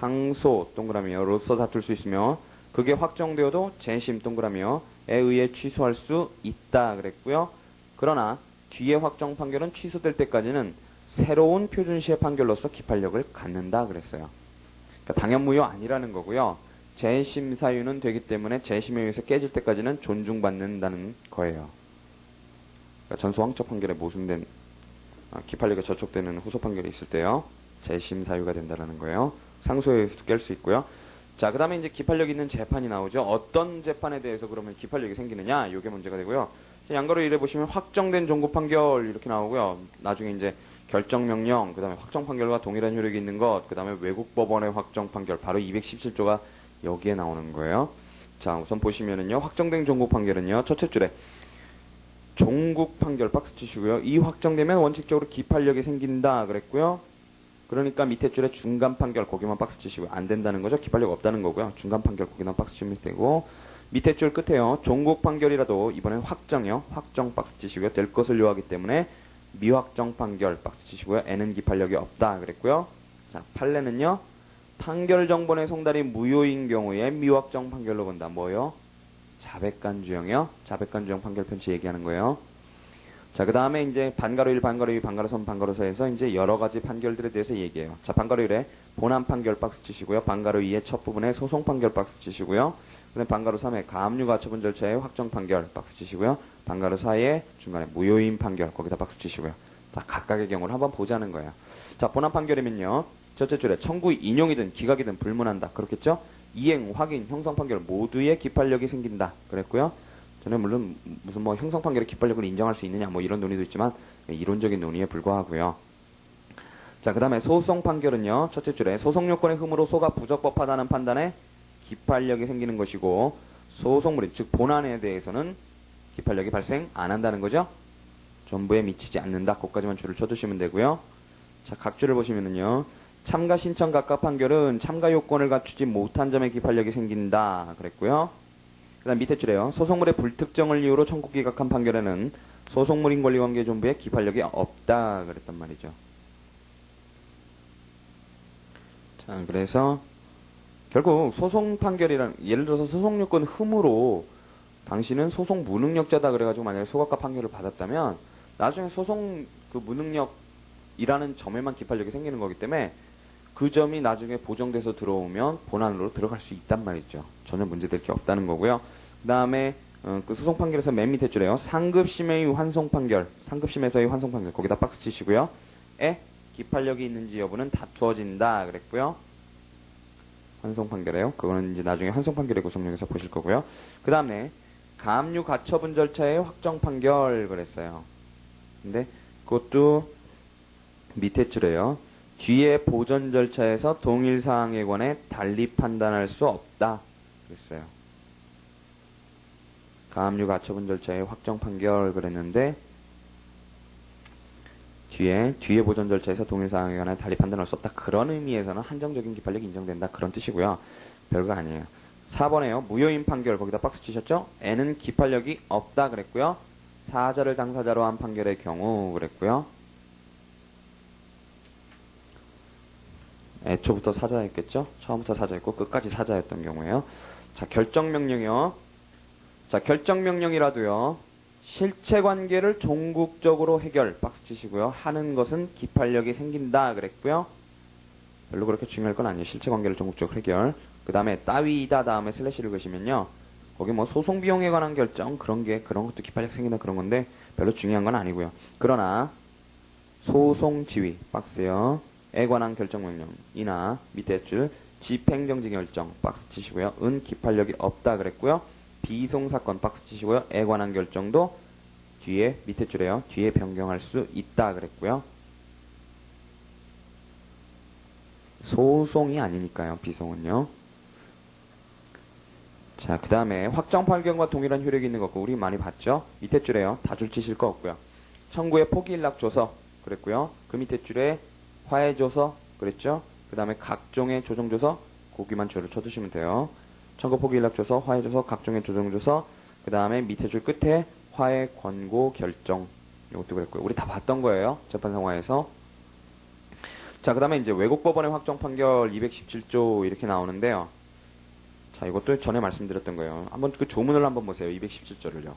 상소 동그라미로서 다툴 수 있으며 그게 확정되어도 재심 동그라미에 의해 취소할 수 있다 그랬고요. 그러나 뒤에 확정 판결은 취소될 때까지는 새로운 표준시의 판결로서 기판력을 갖는다 그랬어요. 그러니까 당연무효 아니라는 거고요. 재심 사유는 되기 때문에 재심에 의해서 깨질 때까지는 존중받는다는 거예요. 그러니까 전소 확정 판결에 모순된 기판력에 저촉되는 후소 판결이 있을 때요. 재심 사유가 된다는 거예요. 상소에 의해서도 깰 수 있고요. 자, 그 다음에 이제 기판력 있는 재판이 나오죠. 어떤 재판에 대해서 그러면 기판력이 생기느냐? 이게 문제가 되고요. 양가로 이래 보시면 확정된 종고 판결 이렇게 나오고요. 나중에 이제 결정명령, 그 다음에 확정 판결과 동일한 효력이 있는 것, 그 다음에 외국 법원의 확정 판결, 바로 217조가 여기에 나오는 거예요. 자, 우선 보시면은요. 확정된 종고 판결은요. 첫째 줄에 종국 판결 박스 치시고요. 이 확정되면 원칙적으로 기판력이 생긴다 그랬고요. 그러니까 밑에 줄에 중간 판결 거기만 박스 치시고 안 된다는 거죠. 기판력 없다는 거고요. 중간 판결 거기만 박스 치면 되고 밑에 줄 끝에요. 종국 판결이라도 이번엔 확정이요. 확정 박스 치시고요. 될 것을 요하기 때문에 미확정 판결 박스 치시고요. N은 기판력이 없다 그랬고요. 자, 판례는요. 판결 정본의 송달이 무효인 경우에 미확정 판결로 본다. 뭐요? 자백간주형이요. 자백간주형 판결 편치 얘기하는 거예요. 자, 그 다음에 이제 반가로 1, 반가로 2, 반가로 3, 반가로 4에서 이제 여러 가지 판결들에 대해서 얘기해요. 자, 반가로 1에 본안 판결 박스 치시고요. 반가로 2의 첫 부분에 소송 판결 박스 치시고요. 그 다음에 반가로 3에 가압류 가처분 절차의 확정 판결 박스 치시고요. 반가로 4에 중간에 무효인 판결 거기다 박스 치시고요. 자, 각각의 경우를 한번 보자는 거예요. 자, 본안 판결이면요. 첫째 줄에 청구 인용이든 기각이든 불문한다. 그렇겠죠? 이행, 확인, 형성 판결 모두의 기판력이 생긴다. 그랬고요. 저는 물론 무슨 뭐 형성 판결의 기판력을 인정할 수 있느냐 뭐 이런 논의도 있지만 이론적인 논의에 불과하고요. 자, 그 다음에 소송 판결은요. 첫째 줄에 소송 요건의 흠으로 소가 부적법하다는 판단에 기판력이 생기는 것이고 소송물인 즉 본안에 대해서는 기판력이 발생 안 한다는 거죠. 전부에 미치지 않는다. 거기까지만 줄을 쳐주시면 되고요. 자, 각 줄을 보시면은요. 참가 신청 각각 판결은 참가 요건을 갖추지 못한 점에 기판력이 생긴다. 그랬고요. 그 다음 밑에 줄에요. 소송물의 불특정을 이유로 청구 기각한 판결에는 소송물 인권리관계 존부에 기판력이 없다. 그랬단 말이죠. 자, 그래서 결국 소송 판결이란 예를 들어서 소송 요건 흠으로 당신은 소송 무능력자다 그래가지고 만약에 소각과 판결을 받았다면 나중에 소송 그 무능력이라는 점에만 기판력이 생기는 거기 때문에 그 점이 나중에 보정돼서 들어오면 본안으로 들어갈 수 있단 말이죠. 전혀 문제될 게 없다는 거고요. 그 다음에 그 소송 판결에서 맨 밑에 줄에요. 상급심의 환송 판결, 상급심에서의 환송 판결 거기다 박스 치시고요. 에 기판력이 있는지 여부는 다투어진다 그랬고요. 환송 판결이에요. 그거는 이제 나중에 환송 판결의 구성력에서 보실 거고요. 그 다음에 가압류 가처분 절차의 확정 판결 그랬어요. 근데 그것도 밑에 줄에요. 뒤에 보전 절차에서 동일 사항에 관해 달리 판단할 수 없다 그랬어요. 가압류 가처분 절차의 확정 판결 그랬는데 뒤에 보전 절차에서 동일 사항에 관해 달리 판단할 수 없다. 그런 의미에서는 한정적인 기판력이 인정된다. 그런 뜻이고요. 별거 아니에요. 4번에요. 무효인 판결 거기다 박스 치셨죠? N은 기판력이 없다 그랬고요. 사자를 당사자로 한 판결의 경우 그랬고요. 애초부터 사자였겠죠? 처음부터 사자였고 끝까지 사자였던 경우에요. 자, 결정명령이요. 자, 결정명령이라도요. 실체관계를 종국적으로 해결 박스 치시고요. 하는 것은 기판력이 생긴다 그랬고요. 별로 그렇게 중요할 건 아니에요. 실체관계를 종국적으로 해결. 그 다음에 따위이다 다음에 슬래시를 그시면요. 거기 뭐 소송비용에 관한 결정 그런 것도 기판력 생긴다 그런 건데 별로 중요한 건 아니고요. 그러나 소송지휘 박스요. 에 관한 결정명령이나 밑에 줄 집행정지 결정 박스 치시고요. 은 기판력이 없다 그랬고요. 비송사건 박스 치시고요. 에 관한 결정도 뒤에 밑에 줄에요. 뒤에 변경할 수 있다 그랬고요. 소송이 아니니까요. 비송은요. 자, 그 다음에 확정 판결과 동일한 효력이 있는 것고 우리 많이 봤죠. 밑에 줄에요. 다 줄 치실 거 없고요. 청구의 포기일락조서 그랬고요. 그 밑에 줄에 화해조서 그랬죠. 그 다음에 각종의 조정조서 거기만 줄을 쳐두시면 돼요. 청구 포기일락조서, 화해조서, 각종의 조정조서 그 다음에 밑에 줄 끝에 화해 권고 결정 이것도 그랬고요. 우리 다 봤던 거예요. 재판상화에서. 자, 그 다음에 이제 외국 법원의 확정 판결 217조 이렇게 나오는데요. 자, 이것도 전에 말씀드렸던 거예요. 한번 그 조문을 한번 보세요. 217조를요.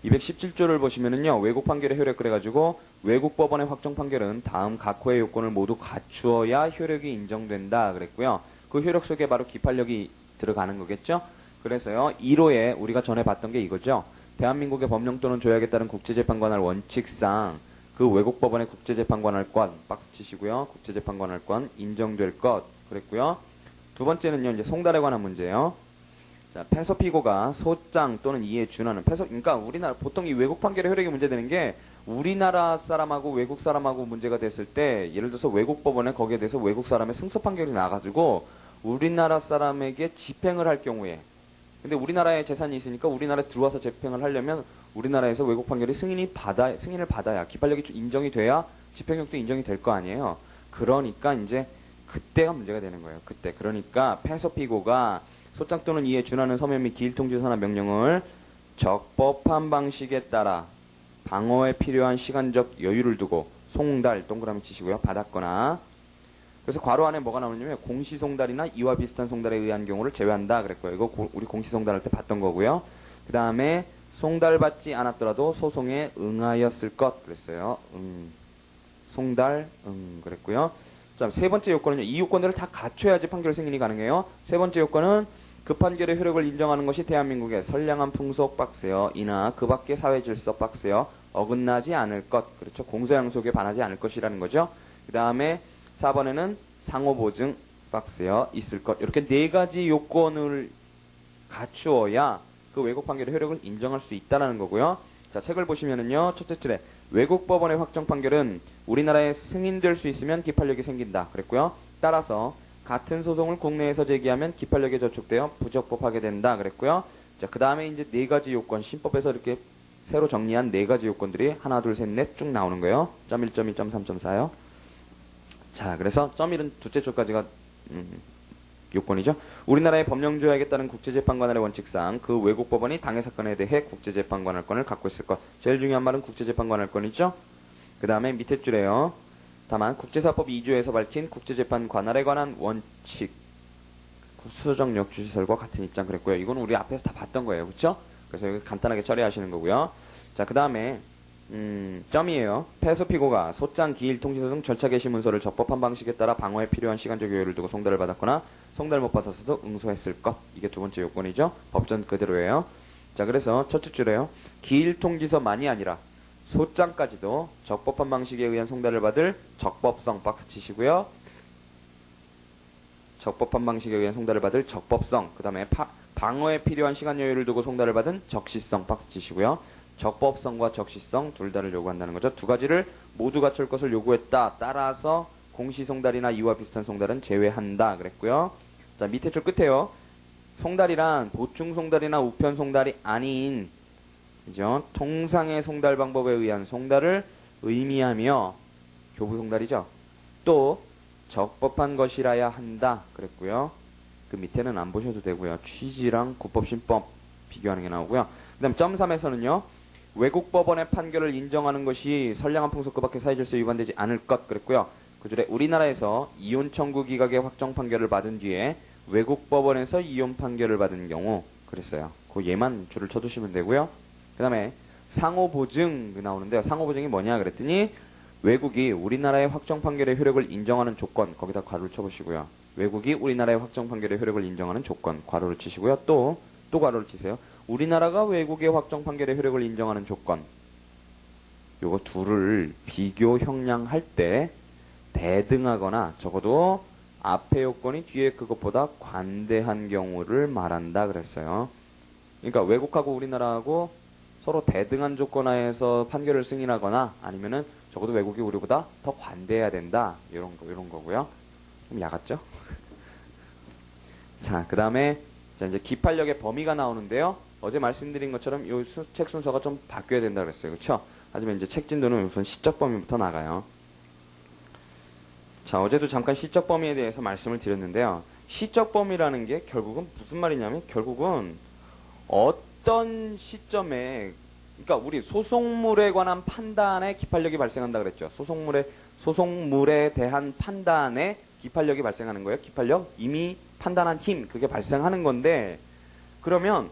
217조를 보시면은요, 외국 판결의 효력 그래가지고, 외국 법원의 확정 판결은 다음 각호의 요건을 모두 갖추어야 효력이 인정된다 그랬고요. 그 효력 속에 바로 기판력이 들어가는 거겠죠? 그래서요, 1호에 우리가 전에 봤던 게 이거죠. 대한민국의 법령 또는 조약에 따른 국제재판관할 원칙상 그 외국 법원의 국제재판관할권, 박스 치시고요. 국제재판관할권 인정될 것 그랬고요. 두 번째는요, 이제 송달에 관한 문제예요. 자, 패소 피고가 소장 또는 이에 준하는 그러니까 우리나라 보통 이 외국 판결의 효력이 문제되는 게 우리나라 사람하고 외국 사람하고 문제가 됐을 때 예를 들어서 외국 법원에 거기에 대해서 외국 사람의 승소 판결이 나가지고 우리나라 사람에게 집행을 할 경우에 근데 우리나라에 재산이 있으니까 우리나라에 들어와서 집행을 하려면 우리나라에서 외국 판결이 승인을 받아야 기판력이 인정이 돼야 집행력도 인정이 될 거 아니에요. 그러니까 이제 그때가 문제가 되는 거예요. 그때 그러니까 패소 피고가 소장 또는 이에 준하는 서면 및 기일통지서나 명령을 적법한 방식에 따라 방어에 필요한 시간적 여유를 두고 송달 동그라미 치시고요. 받았거나 그래서 괄호 안에 뭐가 나오냐면 공시송달이나 이와 비슷한 송달에 의한 경우를 제외한다 그랬고요. 이거 우리 공시송달 할 때 봤던 거고요. 그 다음에 송달받지 않았더라도 소송에 응하였을 것 그랬어요. 송달 그랬고요. 자, 세 번째 요건은요. 이 요건들을 다 갖춰야지 판결 승인이 가능해요. 세 번째 요건은 그 판결의 효력을 인정하는 것이 대한민국의 선량한 풍속 박스여 이나 그 밖의 사회질서 박스여 어긋나지 않을 것 그렇죠. 공소양속에 반하지 않을 것이라는 거죠. 그 다음에 4번에는 상호보증 박스여 있을 것 이렇게 네 가지 요건을 갖추어야 그 외국 판결의 효력을 인정할 수 있다는 거고요. 자, 책을 보시면은요. 첫째 줄에 외국 법원의 확정 판결은 우리나라에 승인될 수 있으면 기판력이 생긴다 그랬고요. 따라서 같은 소송을 국내에서 제기하면 기판력에 저촉되어 부적법하게 된다 그랬고요. 자, 그 다음에 이제 네 가지 요건, 신법에서 이렇게 새로 정리한 네 가지 요건들이 하나, 둘, 셋, 넷 쭉 나오는 거예요. 점 1, 점 2, 점 3, 점 4요. 자, 그래서 점 1은 둘째 줄까지가 요건이죠. 우리나라의 법령조약에 따른 국제재판관의 원칙상 그 외국 법원이 당해 사건에 대해 국제재판관할권을 갖고 있을 것. 제일 중요한 말은 국제재판관할권이죠. 그 다음에 밑에 줄에요. 다만 국제사법 2조에서 밝힌 국제재판관할에 관한 원칙 수정력 주시설과 같은 입장 그랬고요. 이건 우리 앞에서 다 봤던 거예요. 그렇죠? 그래서 이거 간단하게 처리하시는 거고요. 자, 그 다음에 점이에요. 패소 피고가 소장, 기일, 통지서 등 절차 개시 문서를 적법한 방식에 따라 방어에 필요한 시간적 여유를 두고 송달을 받았거나 송달 못 받았어도 응소했을 것. 이게 두 번째 요건이죠. 법전 그대로예요. 자, 그래서 첫째 줄에요. 기일 통지서만이 아니라 소장까지도 적법한 방식에 의한 송달을 받을 적법성 박스 치시고요. 적법한 방식에 의한 송달을 받을 적법성, 그 다음에 방어에 필요한 시간 여유를 두고 송달을 받은 적시성 박스 치시고요. 적법성과 적시성 둘 다를 요구한다는 거죠. 두 가지를 모두 갖출 것을 요구했다. 따라서 공시송달이나 이와 비슷한 송달은 제외한다 그랬고요. 자, 밑에 줄 끝에요. 송달이란 보충송달이나 우편송달이 아닌 그죠? 통상의 송달 방법에 의한 송달을 의미하며 교부송달이죠. 또 적법한 것이라야 한다 그랬고요. 그 밑에는 안 보셔도 되고요. 취지랑 국법신법 비교하는 게 나오고요. 그 다음 점 3에서는요. 외국 법원의 판결을 인정하는 것이 선량한 풍속 그 밖의 사회질서에 위반되지 않을 것 그랬고요. 그 줄에 우리나라에서 이혼 청구 기각의 확정 판결을 받은 뒤에 외국 법원에서 이혼 판결을 받은 경우 그랬어요. 그 얘만 줄을 쳐두시면 되고요. 그 다음에 상호보증 나오는데요. 상호보증이 뭐냐 그랬더니 외국이 우리나라의 확정 판결의 효력을 인정하는 조건 거기다 괄호를 쳐보시고요. 외국이 우리나라의 확정 판결의 효력을 인정하는 조건 괄호를 치시고요. 또 괄호를 치세요. 우리나라가 외국의 확정 판결의 효력을 인정하는 조건 요거 둘을 비교 형량할 때 대등하거나 적어도 앞에 요건이 뒤에 그것보다 관대한 경우를 말한다 그랬어요. 그러니까 외국하고 우리나라하고 서로 대등한 조건 하에서 판결을 승인하거나 아니면은 적어도 외국이 우리보다 더 관대해야 된다. 이런 거고요. 좀 야갔죠? 자, 그 다음에 이제 기판력의 범위가 나오는데요. 어제 말씀드린 것처럼 이 책 순서가 좀 바뀌어야 된다 그랬어요. 그렇죠? 하지만 이제 책 진도는 우선 시적 범위부터 나가요. 자, 어제도 잠깐 시적 범위에 대해서 말씀을 드렸는데요. 시적 범위라는 게 결국은 무슨 말이냐면 결국은 어떤 시점에 그러니까 우리 소송물에 관한 판단에 기판력이 발생한다 그랬죠. 소송물에 대한 판단에 기판력이 발생하는 거예요. 기판력, 이미 판단한 힘, 그게 발생하는 건데, 그러면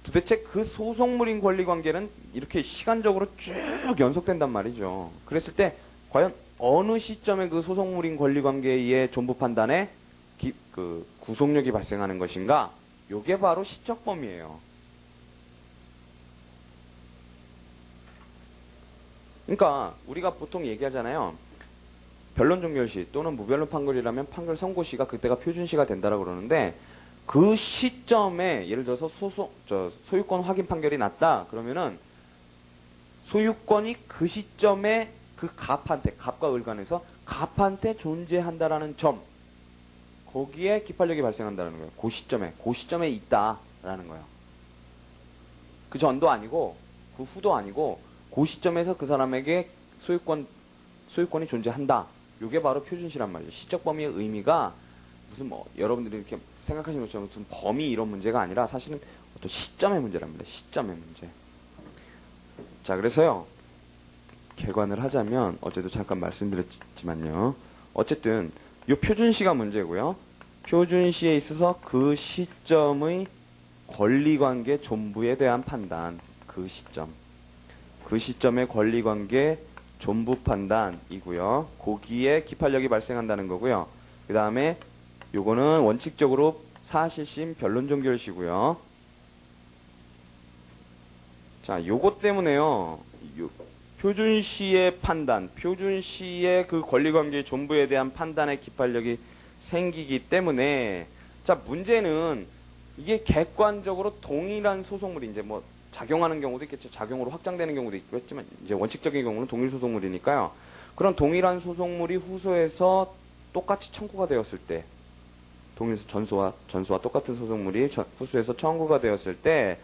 도대체 그 소송물인 권리관계는 이렇게 시간적으로 쭉 연속된단 말이죠. 그랬을 때 과연 어느 시점에 그 소송물인 권리관계의 존부 판단에 그 구속력이 발생하는 것인가? 요게 바로 시적 범위예요. 그러니까 우리가 보통 얘기하잖아요. 변론 종결시 또는 무변론 판결이라면 판결 선고시가 그때가 표준시가 된다라고 그러는데, 그 시점에 예를 들어서 소유권 확인 판결이 났다 그러면은 소유권이 그 시점에 그 갑과 을 간에서 갑한테 존재한다라는 점, 거기에 기판력이 발생한다는 거예요. 그 시점에 있다라는 거예요. 그 전도 아니고 그 후도 아니고 그 시점에서 그 사람에게 소유권이 존재한다. 이게 바로 표준시란 말이에요. 시적 범위의 의미가 무슨 여러분들이 이렇게 생각하시는 것처럼 무슨 범위 이런 문제가 아니라 사실은 어떤 시점의 문제란 말이에요. 시점의 문제. 자, 그래서요. 개관을 하자면 어제도 잠깐 말씀드렸지만요. 어쨌든 이 표준시가 문제고요. 표준시에 있어서 그 시점의 권리관계 존부에 대한 판단, 그 시점의 권리관계 존부 판단이고요. 거기에 기판력이 발생한다는 거고요. 그 다음에 요거는 원칙적으로 사실심 변론종결시고요. 자, 요거 때문에요. 표준시의 판단, 표준시의 그 권리관계 존부에 대한 판단의 기판력이 생기기 때문에, 자, 문제는 이게 객관적으로 동일한 소송물이 이제 작용하는 경우도 있겠죠. 작용으로 확장되는 경우도 있겠지만, 이제 원칙적인 경우는 동일 소송물이니까요. 그런 동일한 소송물이 후소에서 똑같이 청구가 되었을 때, 동일 전소와 똑같은 소송물이 후소에서 청구가 되었을 때,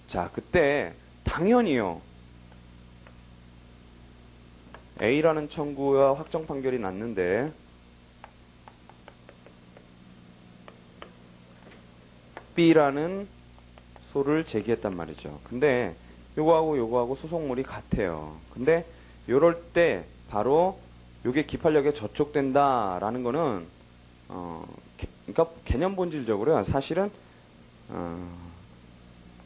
자, 그때 당연히요. A라는 청구와 확정 판결이 났는데 B라는 소를 제기했단 말이죠. 근데 요거하고 소송물이 같아요. 근데 요럴 때 바로 요게 기판력에 저촉된다라는 거는 그러니까 개념 본질적으로요. 사실은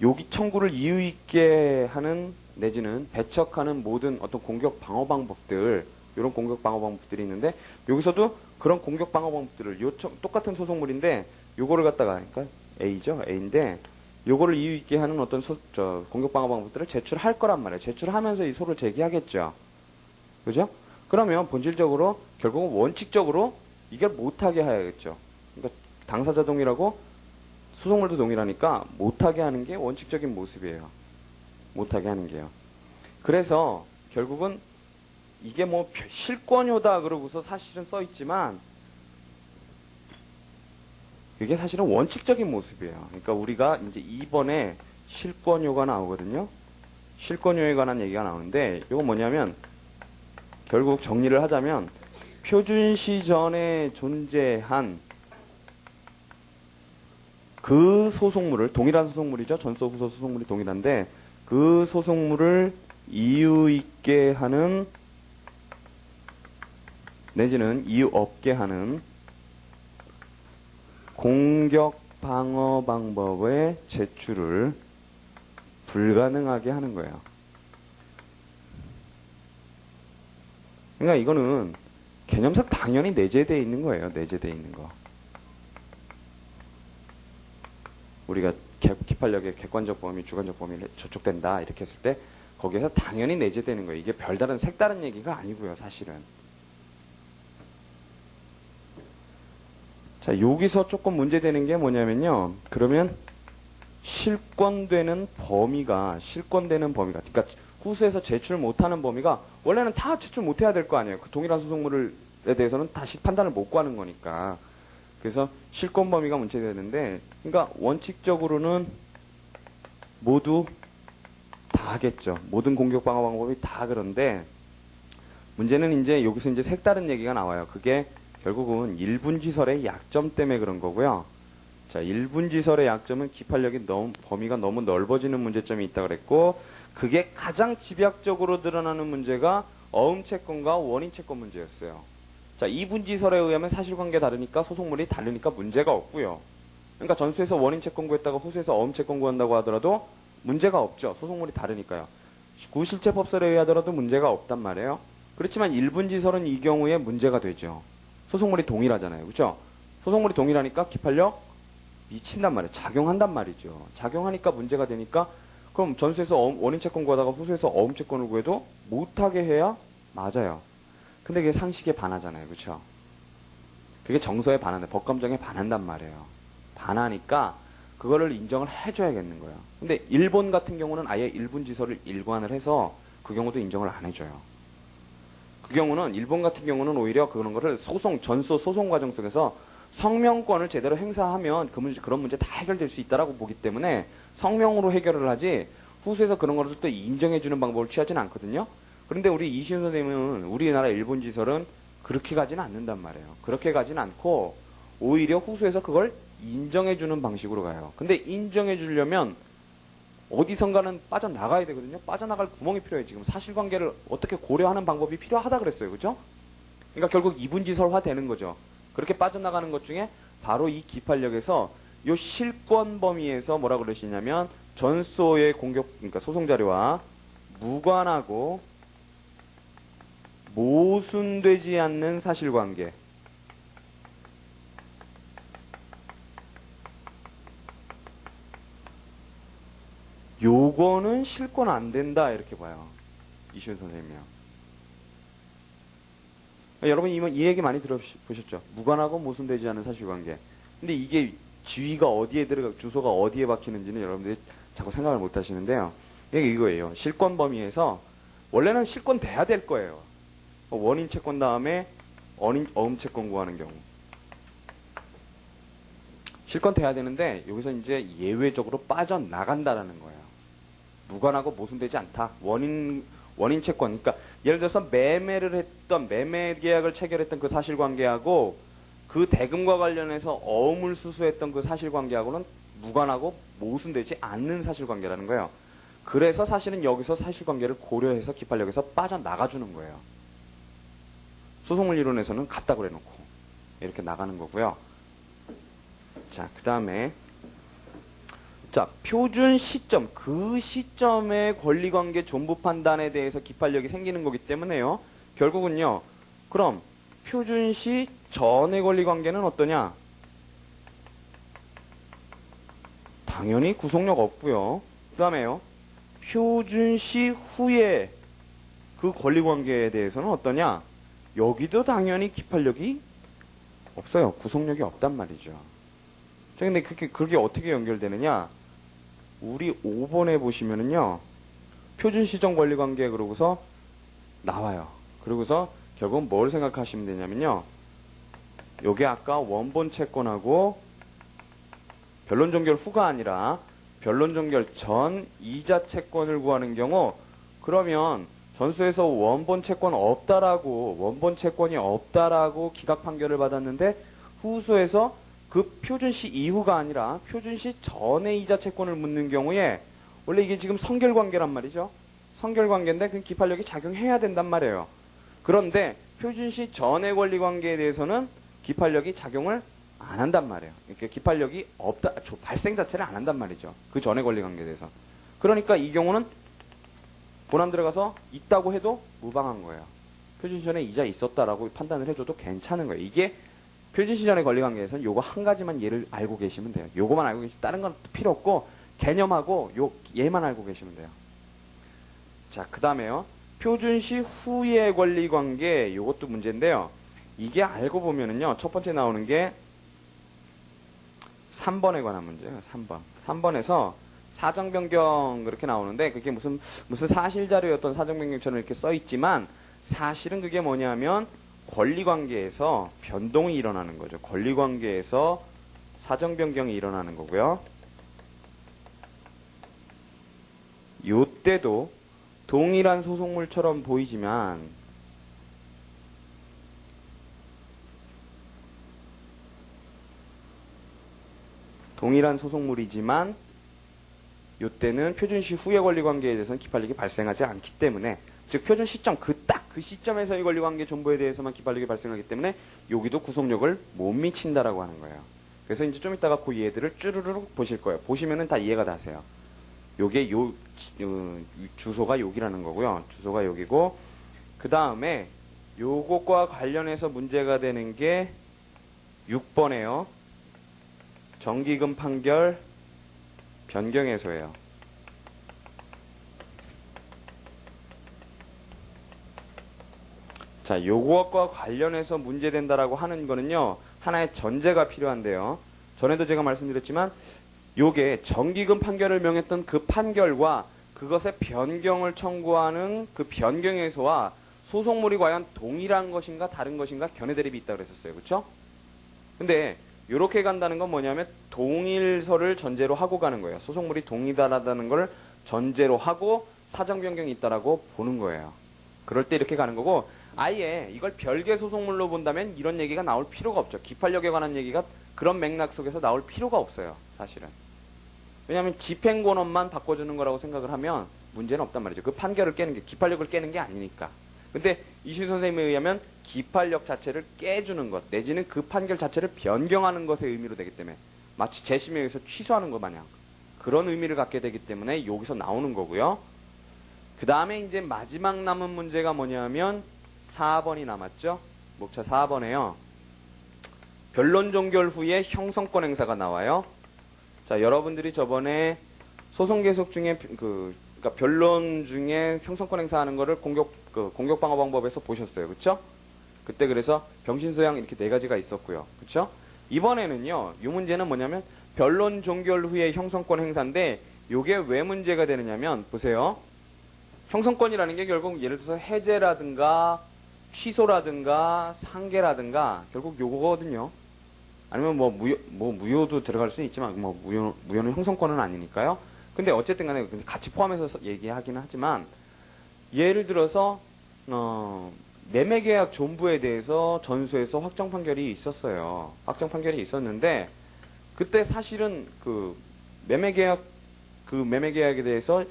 여기 청구를 이유 있게 하는 내지는 배척하는 모든 어떤 공격 방어 방법들, 이런 공격 방어 방법들이 있는데, 여기서도 그런 공격 방어 방법들을 똑같은 소송물인데 요거를 갖다가, 그러니까 A죠, A인데 요거를 이유 있게 하는 어떤 공격 방어 방법들을 제출할 거란 말이에요. 제출하면서 이 소를 제기하겠죠. 그죠? 그러면 본질적으로 결국은 원칙적으로 이걸 못하게 해야겠죠. 그러니까 당사자 동일하고 소송물도 동일하니까 못하게 하는 게 원칙적인 모습이에요. 못하게 하는 게요. 그래서 결국은 이게 실권효다 그러고서 사실은 써있지만 그게 사실은 원칙적인 모습이에요. 그러니까 우리가 이제 2번에 실권효가 나오거든요. 실권효에 관한 얘기가 나오는데 이건 뭐냐면 결국 정리를 하자면 표준시 전에 존재한 그 소송물을, 동일한 소송물이죠. 전소 후소 소송물이 동일한데 그 소송물을 이유 있게 하는 내지는 이유 없게 하는 공격 방어 방법의 제출을 불가능하게 하는 거예요. 그러니까 이거는 개념상 당연히 내재되어 있는 거예요. 내재되어 있는 거. 우리가 기판력의 객관적 범위, 주관적 범위를 저촉된다 이렇게 했을 때 거기에서 당연히 내재되는 거예요. 이게 별다른 색다른 얘기가 아니고요. 사실은. 자, 여기서 조금 문제되는 게 뭐냐면요. 그러면 실권되는 범위가 그러니까 후수에서 제출 못하는 범위가 원래는 다 제출 못해야 될 거 아니에요. 그 동일한 소송물에 대해서는 다시 판단을 못 구하는 거니까. 그래서 실권 범위가 문제되는데, 그러니까 원칙적으로는 모두 다 하겠죠. 모든 공격 방어 방법이 다 그런데 문제는 이제 여기서 이제 색다른 얘기가 나와요. 그게 결국은 일분지설의 약점 때문에 그런 거고요. 자, 일분지설의 약점은 기판력이 범위가 너무 넓어지는 문제점이 있다고 그랬고, 그게 가장 집약적으로 드러나는 문제가 어음채권과 원인채권 문제였어요. 자, 이분지설에 의하면 사실관계 다르니까 소송물이 다르니까 문제가 없고요. 그러니까 전수에서 원인채권 구했다가 후수에서 어음채권 구한다고 하더라도 문제가 없죠. 소송물이 다르니까요. 구실체법설에 의하더라도 문제가 없단 말이에요. 그렇지만 일분지설은 이 경우에 문제가 되죠. 소송물이 동일하잖아요. 그렇죠? 소송물이 동일하니까 기판력 미친단 말이에요. 작용한단 말이죠. 작용하니까 문제가 되니까 그럼 전수에서 원인채권 구하다가 후수에서 어음채권을 구해도 못하게 해야 맞아요. 근데 그게 상식에 반하잖아요. 그렇죠? 그게 정서에 반하는데 법감정에 반한단 말이에요. 반하니까 그거를 인정을 해줘야겠는 거예요. 근데 일본 같은 경우는 아예 일분지설을 일관을 해서 그 경우도 인정을 안 해줘요. 그 경우는 일본 같은 경우는 오히려 그런 거를 전소 소송 과정 속에서 성명권을 제대로 행사하면 그런 문제 다 해결될 수 있다라고 보기 때문에 성명으로 해결을 하지 후수에서 그런 거를 또 인정해주는 방법을 취하지는 않거든요. 그런데 우리 이시훈 선생님은 우리나라 일본지설은 그렇게 가지는 않는단 말이에요. 그렇게 가지는 않고 오히려 후수에서 그걸 인정해주는 방식으로 가요. 근데 인정해주려면 어디선가는 빠져나가야 되거든요. 빠져나갈 구멍이 필요해요. 지금 사실관계를 어떻게 고려하는 방법이 필요하다 그랬어요. 그죠? 그러니까 결국 이분지설화 되는 거죠. 그렇게 빠져나가는 것 중에 바로 이 기판력에서 요 실권 범위에서 뭐라 그러시냐면 전소의 그러니까 소송 자료와 무관하고 모순되지 않는 사실관계. 요거는 실권 안 된다 이렇게 봐요. 이시훈 선생님이요. 여러분 이 얘기 많이 들어보셨죠? 무관하고 모순되지 않은 사실관계. 근데 이게 지위가 어디에 주소가 어디에 박히는지는 여러분들이 자꾸 생각을 못 하시는데요. 이게 이거예요. 실권 범위에서 원래는 실권 돼야 될 거예요. 원인 채권 다음에 어음 채권 구하는 경우. 실권 돼야 되는데 여기서 이제 예외적으로 빠져나간다라는 거예요. 무관하고 모순되지 않다. 원인 채권. 그러니까 예를 들어서 매매 계약을 체결했던 그 사실관계하고 그 대금과 관련해서 어음을 수수했던 그 사실관계하고는 무관하고 모순되지 않는 사실관계라는 거예요. 그래서 사실은 여기서 사실관계를 고려해서 기판력에서 빠져나가주는 거예요. 소송물 이론에서는 같다 그래놓고 이렇게 나가는 거고요. 자, 그 다음에 자, 표준 시점, 그 시점의 권리관계 존부 판단에 대해서 기판력이 생기는 거기 때문에요. 결국은요. 그럼 표준시 전의 권리관계는 어떠냐? 당연히 구속력 없고요. 그 다음에요. 표준시 후에 그 권리관계에 대해서는 어떠냐? 여기도 당연히 기판력이 없어요. 구속력이 없단 말이죠. 근데 그게 어떻게 연결되느냐? 우리 5번에 보시면은요, 표준시정 권리관계 그러고서 나와요. 그러고서 결국 뭘 생각하시면 되냐면요, 요게 아까 원본 채권하고 변론종결 후가 아니라 변론종결 전 이자 채권을 구하는 경우, 그러면 전수에서 원본 채권이 없다라고 기각 판결을 받았는데, 후수에서 그 표준시 이후가 아니라 표준시 전의 이자 채권을 묻는 경우에 원래 이게 지금 성결관계란 말이죠. 성결관계인데 그 기판력이 작용해야 된단 말이에요. 그런데 표준시 전의 권리관계에 대해서는 기판력이 작용을 안 한단 말이에요. 그러니까 기판력이 없다, 발생 자체를 안 한단 말이죠. 그 전의 권리관계에 대해서. 그러니까 이 경우는 본안 들어가서 있다고 해도 무방한 거예요. 표준시 전에 이자 있었다라고 판단을 해줘도 괜찮은 거예요. 이게 표준시 전의 권리관계에서는 요거 한 가지만 예를 알고 계시면 돼요. 요거만 알고 계시면 다른 건 필요 없고 개념하고 얘만 알고 계시면 돼요. 자, 그 다음에요. 표준시 후의 권리관계 요것도 문제인데요. 이게 알고 보면은요. 첫 번째 나오는 게 3번에 관한 문제예요. 3번. 3번에서 사정변경 그렇게 나오는데 그게 무슨 사실자료였던 사정변경처럼 이렇게 써있지만 사실은 그게 뭐냐면 권리관계에서 변동이 일어나는 거죠. 권리관계에서 사정변경이 일어나는 거고요. 요때도 동일한 소송물처럼 보이지만 동일한 소송물이지만 요때는 표준시 후의 권리관계에 대해서는 기판력이 발생하지 않기 때문에, 즉 표준 시점 딱 그 시점에서의 권리관계 존보에 대해서만 기판력이 발생하기 때문에 여기도 구속력을 못 미친다라고 하는 거예요. 그래서 이제 좀 이따가 그 얘들을 쭈루루룩 보실 거예요. 보시면은 다 이해가 다세요. 요게 주소가 여기라는 거고요. 주소가 여기고, 그 다음에 요것과 관련해서 문제가 되는 게 6번에요. 정기금 판결 변경해소예요. 자, 요것과 관련해서 문제된다라고 하는 거는요, 하나의 전제가 필요한데요. 전에도 제가 말씀드렸지만, 요게 정기금 판결을 명했던 그 판결과 그것의 변경을 청구하는 그 변경해소와 소송물이 과연 동일한 것인가 다른 것인가 견해 대립이 있다고 그랬었어요. 그렇죠? 근데 요렇게 간다는 건 뭐냐면 동일서를 전제로 하고 가는 거예요. 소송물이 동일하다는 걸 전제로 하고 사정 변경이 있다라고 보는 거예요. 그럴 때 이렇게 가는 거고, 아예 이걸 별개 소송물로 본다면 이런 얘기가 나올 필요가 없죠. 기판력에 관한 얘기가 그런 맥락 속에서 나올 필요가 없어요. 사실은. 왜냐하면 집행권원만 바꿔주는 거라고 생각을 하면 문제는 없단 말이죠. 그 판결을 깨는 게, 기판력을 깨는 게 아니니까. 근데 이슈 선생님에 의하면 기판력 자체를 깨주는 것, 내지는 그 판결 자체를 변경하는 것의 의미로 되기 때문에, 마치 재심에 의해서 취소하는 것 마냥 그런 의미를 갖게 되기 때문에 여기서 나오는 거고요. 그 다음에 이제 마지막 남은 문제가 뭐냐면 4번이 남았죠. 목차 4번에요. 변론 종결 후에 형성권 행사가 나와요. 자, 여러분들이 저번에 소송 계속 중에 그러니까 변론 중에 형성권 행사하는 거를 공격 방어 방법에서 보셨어요. 그렇죠? 그때 그래서 병신소양 이렇게 4가지가 있었고요. 그렇죠? 이번에는요. 이 문제는 뭐냐면 변론 종결 후에 형성권 행사인데 요게 왜 문제가 되느냐면 보세요. 형성권이라는 게 결국 예를 들어서 해제라든가 취소라든가 상계라든가 결국 요거거든요. 아니면 무효도 들어갈 수는 있지만 무효는 형성권은 아니니까요. 근데 어쨌든 간에 같이 포함해서 얘기하기는 하지만, 예를 들어서 매매계약 존부에 대해서 전수에서 확정 판결이 있었어요. 확정 판결이 있었는데 그때 사실은 그 매매계약에 대해서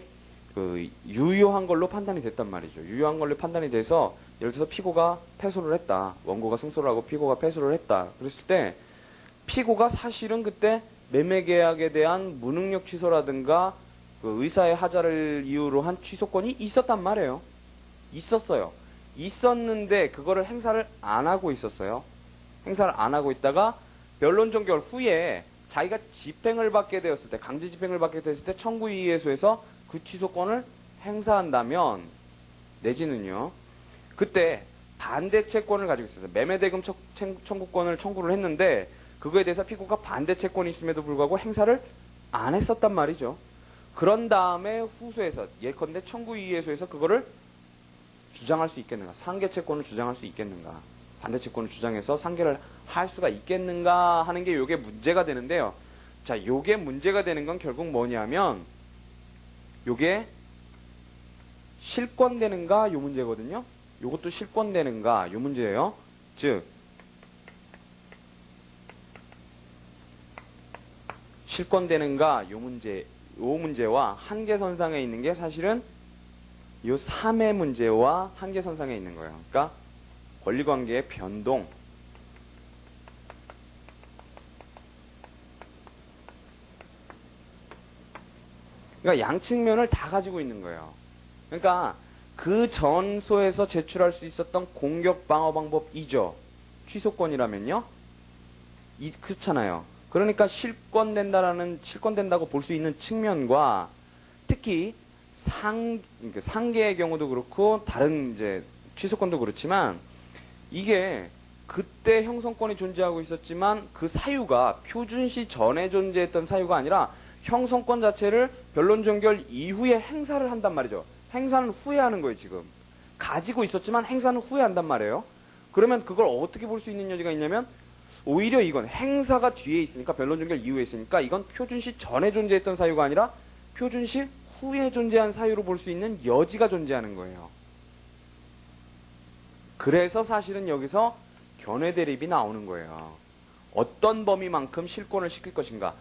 유효한 걸로 판단이 됐단 말이죠. 유효한 걸로 판단이 돼서 예를 들어서 피고가 패소를 했다. 원고가 승소를 하고 피고가 패소를 했다. 그랬을 때 피고가 사실은 그때 매매계약에 대한 무능력 취소라든가 그 의사의 하자를 이유로 한 취소권이 있었단 말이에요. 있었어요. 있었는데 그거를 행사를 안 하고 있었어요. 행사를 안 하고 있다가 변론 종결 후에 자기가 집행을 받게 되었을 때, 강제 집행을 받게 되었을 때 청구이의소에서 그 취소권을 행사한다면, 내지는요, 그때 반대 채권을 가지고 있었어요. 매매대금 청구권을 청구를 했는데 그거에 대해서 피고가 반대 채권이 있음에도 불구하고 행사를 안 했었단 말이죠. 그런 다음에 후소에서, 예컨대 청구이의소에서 그거를 주장할 수 있겠는가, 상계 채권을 주장할 수 있겠는가, 반대 채권을 주장해서 상계를 할 수가 있겠는가 하는 게 요게 문제가 되는데요. 자, 요게 문제가 되는 건 결국 뭐냐면 요게 실권되는가 요 문제거든요. 요것도 실권되는가 요 문제예요. 즉 실권되는가 요 문제와 한계선상에 있는 게 사실은 요 3의 문제와 한계선상에 있는 거예요. 그러니까 권리관계의 변동, 그러니까 양측면을 다 가지고 있는 거예요. 그러니까 그 전소에서 제출할 수 있었던 공격 방어 방법이죠. 취소권이라면요. 그렇잖아요. 그러니까 실권된다고 볼 수 있는 측면과, 특히 상계의 경우도 그렇고 다른 이제 취소권도 그렇지만, 이게 그때 형성권이 존재하고 있었지만 그 사유가 표준시 전에 존재했던 사유가 아니라 형성권 자체를 변론 종결 이후에 행사를 한단 말이죠. 행사는 후에 하는 거예요. 지금 가지고 있었지만 행사는 후에 한단 말이에요. 그러면 그걸 어떻게 볼 수 있는 여지가 있냐면, 오히려 이건 행사가 뒤에 있으니까, 변론 종결 이후에 있으니까 이건 표준시 전에 존재했던 사유가 아니라 표준시 후에 존재한 사유로 볼 수 있는 여지가 존재하는 거예요. 그래서 사실은 여기서 견해 대립이 나오는 거예요. 어떤 범위만큼 실권을 시킬 것인가.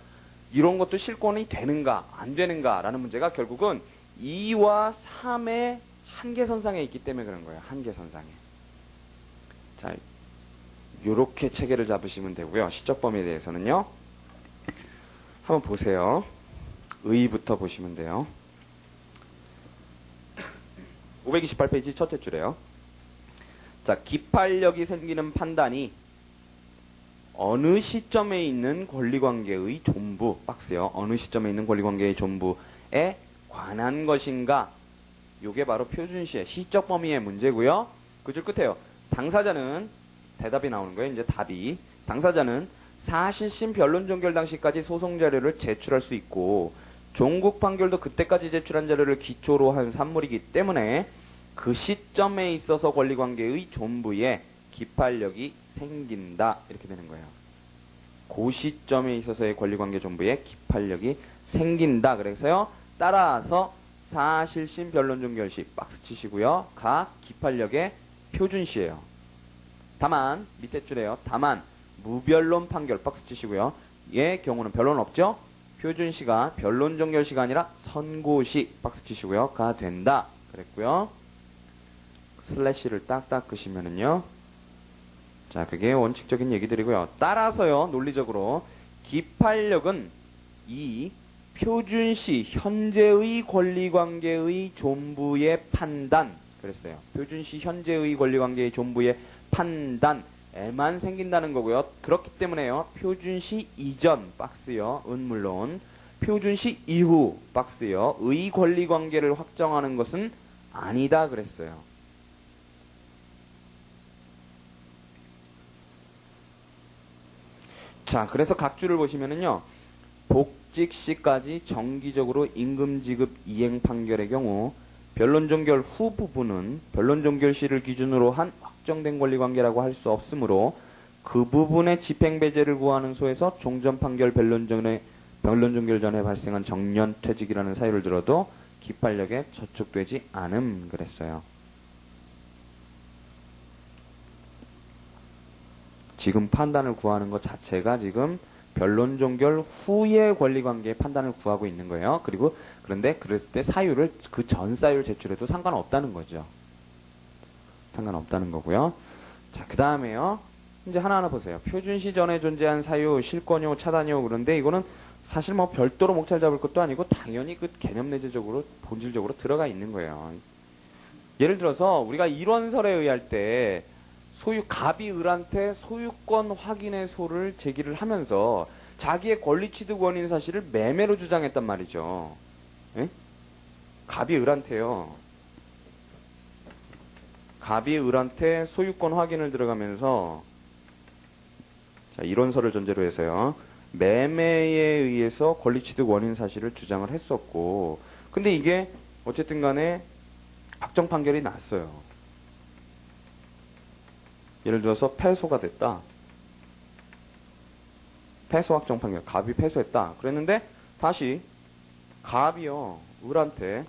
이런 것도 실권이 되는가 안 되는가라는 문제가 결국은 2와 3의 한계선상에 있기 때문에 그런 거예요. 한계선상에. 자, 요렇게 체계를 잡으시면 되고요. 시적 범위에 대해서는요. 한번 보세요. 의부터 보시면 돼요. 528페이지 첫째 줄에요. 자, 기팔력이 생기는 판단이 어느 시점에 있는 권리관계의 존부, 박스요. 어느 시점에 있는 권리관계의 존부에 관한 것인가? 요게 바로 표준시의 시적 범위의 문제고요. 그 줄 끝에요. 당사자는 대답이 나오는 거예요. 이제 답이. 당사자는 사실심 변론 종결 당시까지 소송 자료를 제출할 수 있고 종국 판결도 그때까지 제출한 자료를 기초로 한 산물이기 때문에 그 시점에 있어서 권리관계의 존부에 기팔력이 생긴다. 이렇게 되는 거예요. 그 시점에 있어서의 권리관계 존부에 기팔력이 생긴다. 그래서요. 따라서 사실심 변론 종결시 박스 치시고요. 가 기팔력의 표준시예요. 다만 밑에 줄에요. 다만 무변론 판결 박스 치시고요. 얘 경우는 변론 없죠? 표준시가 변론 종결시가 아니라 선고시 박스 치시고요. 가 된다. 그랬고요. 슬래시를 딱딱 끄시면은요. 자, 그게 원칙적인 얘기들이고요. 따라서요. 논리적으로 기팔력은 이 표준시 현재의 권리관계의 존부의 판단 그랬어요. 표준시 현재의 권리관계의 존부의 판단에만 생긴다는 거고요. 그렇기 때문에요. 표준시 이전 박스요. 은 물론 표준시 이후 박스요. 의 권리관계를 확정하는 것은 아니다 그랬어요. 자, 그래서 각 줄을 보시면은요. 복직시까지 정기적으로 임금지급 이행 판결의 경우 변론종결 후 부분은 변론종결시를 기준으로 한 확정된 권리관계라고 할 수 없으므로 그 부분의 집행배제를 구하는 소에서 종전판결 변론종결 전에 발생한 정년퇴직이라는 사유를 들어도 기팔력에 저촉되지 않음 그랬어요. 지금 판단을 구하는 것 자체가 지금 변론 종결 후의 권리관계의 판단을 구하고 있는 거예요. 그리고 그런데 그랬을 때 사유를 그 전 사유를 제출해도 상관없다는 거죠. 상관없다는 거고요. 자, 그 다음에요. 이제 하나하나 보세요. 표준시 전에 존재한 사유, 실권요, 차단요. 그런데 이거는 사실 뭐 별도로 목차를 잡을 것도 아니고 당연히 그 개념 내재적으로 본질적으로 들어가 있는 거예요. 예를 들어서 우리가 일원설에 의할 때 갑이 을한테 소유권 확인의 소를 제기를 하면서 자기의 권리 취득 원인 사실을 매매로 주장했단 말이죠. 에? 갑이 을한테요. 갑이 을한테 소유권 확인을 들어가면서 자, 이론서를 전제로 해서요. 매매에 의해서 권리 취득 원인 사실을 주장을 했었고 근데 이게 어쨌든 간에 확정 판결이 났어요. 예를 들어서 패소가 됐다. 패소 확정 판결. 갑이 패소했다. 그랬는데 다시 갑이요. 을한테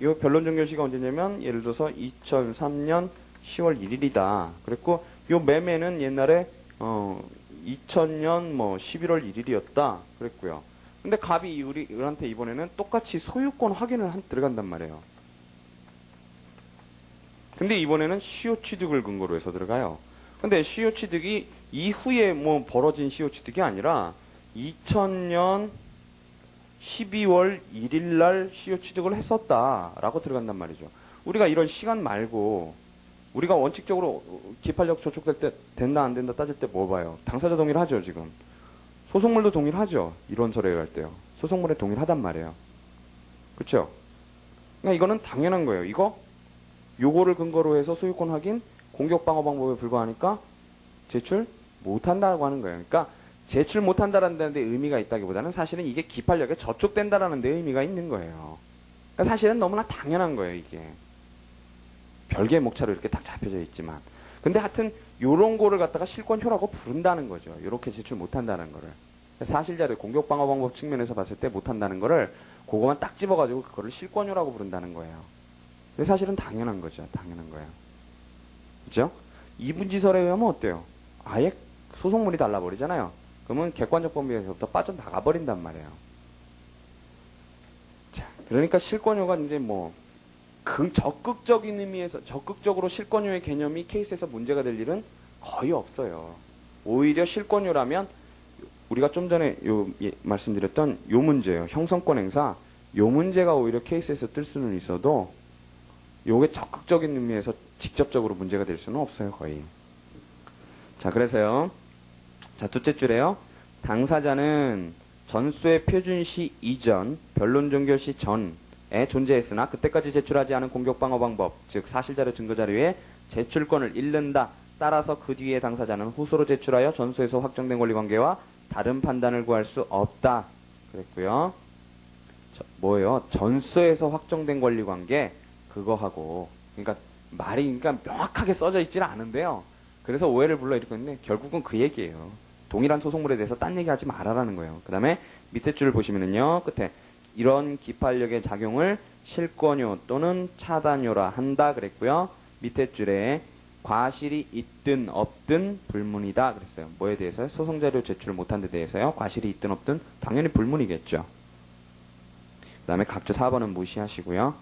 요 변론 종결시가 언제냐면 예를 들어서 2003년 10월 1일이다. 그랬고 요 매매는 옛날에 2000년 뭐 11월 1일이었다. 그랬고요. 근데 갑이 을한테 이번에는 똑같이 소유권 확인을 들어간단 말이에요. 근데 이번에는 시효 취득을 근거로 해서 들어가요. 근데 시효 취득이 이후에 뭐 벌어진 시효 취득이 아니라 2000년 12월 1일 날 시효 취득을 했었다라고 들어간단 말이죠. 우리가 이런 시간 말고 우리가 원칙적으로 기팔력 저촉될 때 된다 안 된다 따질 때 뭐 봐요? 당사자 동의를 하죠, 지금. 소송물도 동의를 하죠. 이론설에 할 때요. 소송물에 동의를 하단 말이에요. 그렇죠? 그러니까 이거는 당연한 거예요. 요거를 근거로 해서 소유권 확인, 공격 방어 방법에 불과하니까 제출 못한다고 하는 거예요. 그러니까 제출 못한다라는 데 의미가 있다기보다는 사실은 이게 기팔력에 저촉된다라는 데 의미가 있는 거예요. 그러니까 사실은 너무나 당연한 거예요, 이게. 별개의 목차로 이렇게 딱 잡혀져 있지만. 근데 하여튼 요런 거를 갖다가 실권효라고 부른다는 거죠. 요렇게 제출 못한다는 거를. 사실자료 공격 방어 방법 측면에서 봤을 때 못한다는 거를 그거만 딱 집어가지고 그거를 실권효라고 부른다는 거예요. 근데 사실은 당연한 거죠. 당연한 거예요. 그죠? 이분지설에 의하면 어때요? 아예 소송물이 달라버리잖아요. 그러면 객관적 범위에서부터 빠져나가 버린단 말이에요. 자, 그러니까 실권료가 이제 뭐 적극적인 의미에서 적극적으로 실권료의 개념이 케이스에서 문제가 될 일은 거의 없어요. 오히려 실권료라면 우리가 좀 전에 말씀드렸던 요 문제예요. 형성권 행사. 요 문제가 오히려 케이스에서 뜰 수는 있어도 요게 적극적인 의미에서 직접적으로 문제가 될 수는 없어요. 거의. 자, 그래서요. 자, 둘째 줄에요. 당사자는 전수의 표준시 이전, 변론 종결시 전에 존재했으나 그때까지 제출하지 않은 공격 방어 방법, 즉 사실자료 증거자료에 제출권을 잃는다. 따라서 그 뒤에 당사자는 후소로 제출하여 전수에서 확정된 권리관계와 다른 판단을 구할 수 없다. 그랬고요. 뭐예요? 전수에서 확정된 권리관계 그거하고 그러니까 말이 그러니까 명확하게 써져 있지는 않은데요. 그래서 오해를 불러일으켰는데 결국은 그 얘기예요. 동일한 소송물에 대해서 딴 얘기하지 말아라는 거예요. 그 다음에 밑에 줄을 보시면은요. 끝에 이런 기판력의 작용을 실권료 또는 차단료라 한다 그랬고요. 밑에 줄에 과실이 있든 없든 불문이다 그랬어요. 뭐에 대해서요? 소송자료 제출을 못한 데 대해서요. 과실이 있든 없든 당연히 불문이겠죠. 그 다음에 각주 4번은 무시하시고요.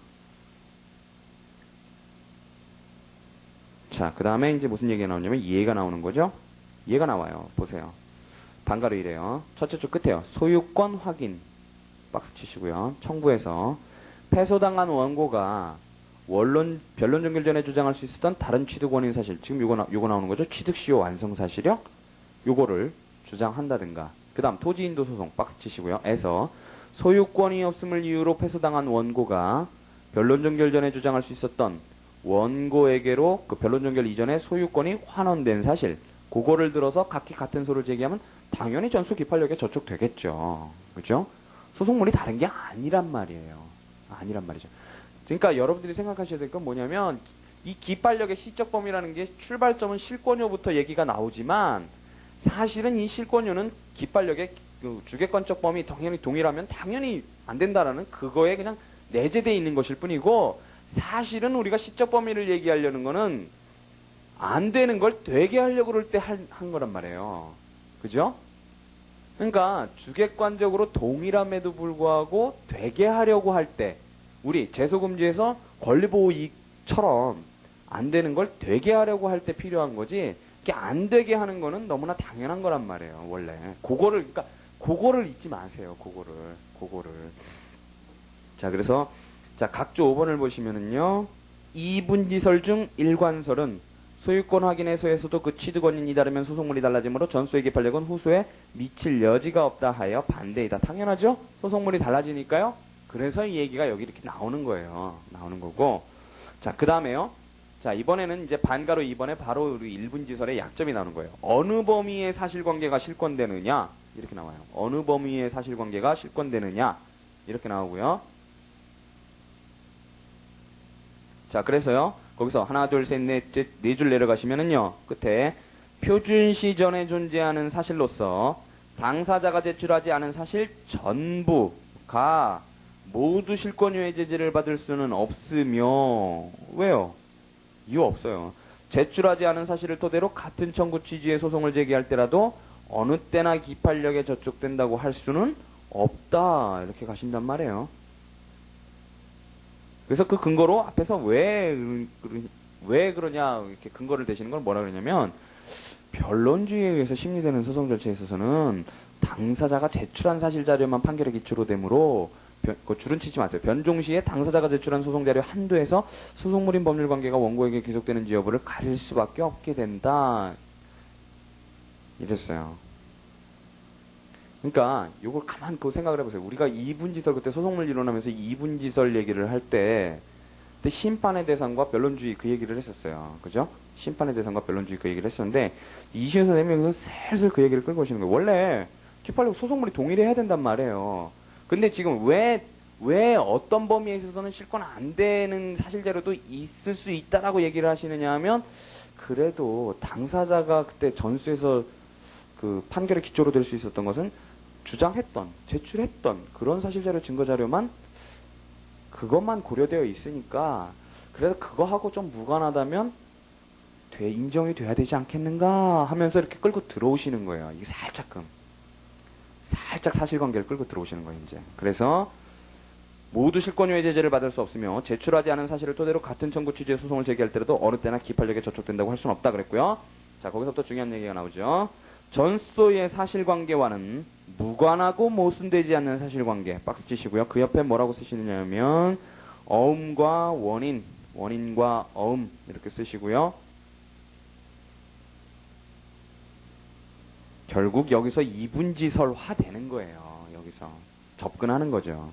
자, 그 다음에 이제 무슨 얘기가 나오냐면 이해가 나오는 거죠. 이해가 나와요. 보세요. 반가로 이래요. 첫째 줄 끝에요. 소유권 확인 박스 치시고요. 청구에서 패소당한 원고가 변론 종결 전에 주장할 수 있었던 다른 취득 원인 사실 지금 요거 나오는 거죠. 취득 시효 완성 사실이요. 요거를 주장한다든가. 그 다음 토지 인도 소송 박스 치시고요. 에서 소유권이 없음을 이유로 패소당한 원고가 변론 종결 전에 주장할 수 있었던 원고에게로 그 변론 종결 이전에 소유권이 환원된 사실 그거를 들어서 각기 같은 소를 제기하면 당연히 전수 기판력에 저촉되겠죠. 그죠? 소송물이 다른 게 아니란 말이에요. 아니란 말이죠. 그러니까 여러분들이 생각하셔야 될 건 뭐냐면 이 기판력의 시적 범위라는 게 출발점은 실권료부터 얘기가 나오지만 사실은 이 실권료는 기판력의 그 주객관적 범위 당연히 동일하면 당연히 안 된다라는 그거에 그냥 내재되어 있는 것일 뿐이고 사실은 우리가 시적 범위를 얘기하려는 거는 안 되는 걸 되게 하려고 그럴 때 한 거란 말이에요. 그죠? 그러니까 주객관적으로 동일함에도 불구하고 되게 하려고 할 때 우리 재소금지에서 권리보호 이익처럼 안 되는 걸 되게 하려고 할 때 필요한 거지 이게 안 되게 하는 거는 너무나 당연한 거란 말이에요. 원래 그거를 잊지 마세요. 그거를 자, 그래서 자, 각조 5번을 보시면은요. 2분지설 중 1관설은 소유권 확인에서에서도 그 취득 원인이 다르면 소송물이 달라지므로 전수의 기판력은 후소에 미칠 여지가 없다 하여 반대이다. 당연하죠? 소송물이 달라지니까요. 그래서 이 얘기가 여기 이렇게 나오는 거예요. 나오는 거고. 자, 그 다음에요. 자, 이번에는 이제 반가로 2번에 바로 우리 1분지설의 약점이 나오는 거예요. 어느 범위의 사실관계가 실권되느냐? 이렇게 나와요. 어느 범위의 사실관계가 실권되느냐? 이렇게 나오고요. 자, 그래서요. 거기서 하나, 둘, 셋, 넷, 네 줄 내려가시면은요. 끝에 표준시 전에 존재하는 사실로서 당사자가 제출하지 않은 사실 전부가 모두 실권유예 제재를 받을 수는 없으며 왜요? 이유 없어요. 제출하지 않은 사실을 토대로 같은 청구 취지의 소송을 제기할 때라도 어느 때나 기판력에 저촉된다고 할 수는 없다. 이렇게 가신단 말이에요. 그래서 그 근거로 앞에서 왜 그러냐 이렇게 근거를 대시는 걸 뭐라 그러냐면 변론주의에 의해서 심리되는 소송 절차에 있어서는 당사자가 제출한 사실 자료만 판결의 기초로 되므로 그 줄은 치지 마세요. 변종 시에 당사자가 제출한 소송 자료 한도에서 소송물인 법률 관계가 원고에게 귀속되는지 여부를 가릴 수밖에 없게 된다. 이랬어요. 그러니까 요걸 가만 그 생각을 해보세요. 우리가 이분지설 그때 소송물 이론하면서 이분지설 얘기를 할 때 그때 심판의 대상과 변론주의 그 얘기를 했었어요. 그죠? 심판의 대상과 변론주의 그 얘기를 했었는데 이시현 선생님이 슬슬 그 얘기를 끌고 오시는 거예요. 원래 기판력 소송물이 동일해야 된단 말이에요. 근데 지금 왜 어떤 범위에 있어서는 실권 안 되는 사실자료도 있을 수 있다라고 얘기를 하시느냐 하면 그래도 당사자가 그때 전수에서 그 판결의 기초로 될 수 있었던 것은 주장했던, 제출했던 그런 사실자료, 증거자료만 그것만 고려되어 있으니까 그래서 그거하고 좀 무관하다면 인정이 돼야 되지 않겠는가 하면서 이렇게 끌고 들어오시는 거예요. 이게 살짝끔. 살짝 사실관계를 끌고 들어오시는 거예요, 이제. 그래서 모두 실권유예 제재를 받을 수 없으며 제출하지 않은 사실을 토대로 같은 청구 취지의 소송을 제기할 때라도 어느 때나 기판력에 저촉된다고 할 수는 없다 그랬고요. 자, 거기서부터 중요한 얘기가 나오죠. 전소의 사실관계와는 무관하고 모순되지 않는 사실관계 박스 치시고요. 그 옆에 뭐라고 쓰시느냐면 어음과 원인, 원인과 어음 이렇게 쓰시고요. 결국 여기서 이분지설화 되는 거예요. 여기서 접근하는 거죠.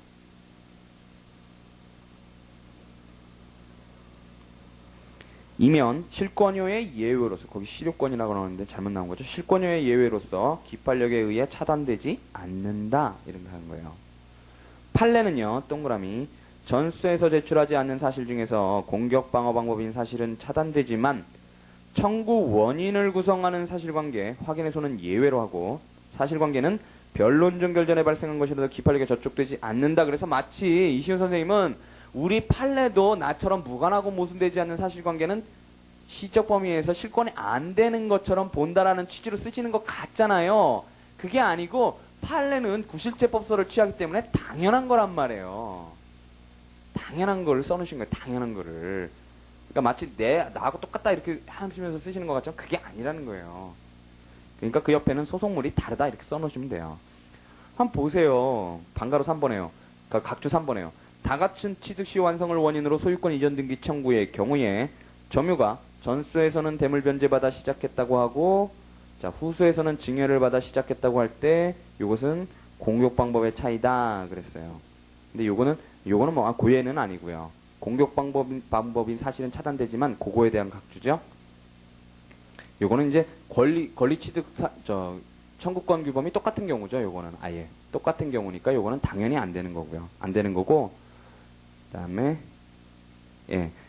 이면 실권유예 예외로서, 거기 실효권이라고 나오는데 잘못 나온 거죠. 실권유예 예외로서 기판력에 의해 차단되지 않는다 이런 거 하는 거예요. 판례는요, 동그라미, 전수에서 제출하지 않는 사실 중에서 공격 방어 방법인 사실은 차단되지만 청구 원인을 구성하는 사실관계 확인에서는 예외로 하고, 사실관계는 변론정 결전에 발생한 것이라도 기판력에 저촉되지 않는다. 그래서 마치 이시훈 선생님은 우리 판례도 나처럼 무관하고 모순되지 않는 사실관계는 시적 범위에서 실권이 안 되는 것처럼 본다라는 취지로 쓰시는 것 같잖아요. 그게 아니고 판례는 구실제법서를 취하기 때문에 당연한 거란 말이에요. 당연한 거를 써놓으신 거예요. 당연한 거를. 그러니까 마치 나하고 똑같다 이렇게 하시면서 쓰시는 것 같지만 그게 아니라는 거예요. 그러니까 그 옆에는 소송물이 다르다 이렇게 써놓으시면 돼요. 한번 보세요. 방가로 3번에요. 각주 3번에요. 다 갖춘 취득 시 완성을 원인으로 소유권 이전 등기 청구의 경우에 점유가 전수에서는 대물 변제받아 시작했다고 하고, 자, 후수에서는 증여를 받아 시작했다고 할 때 이것은 공격 방법의 차이다 그랬어요. 근데 요거는 뭐 고예는 아니고요. 공격 방법인 사실은 차단되지만 그거에 대한 각주죠. 요거는 이제 권리 취득 청구권 규범이 똑같은 경우죠. 요거는 아예 똑같은 경우니까 요거는 당연히 안 되는 거고요. 안 되는 거고, 그다음에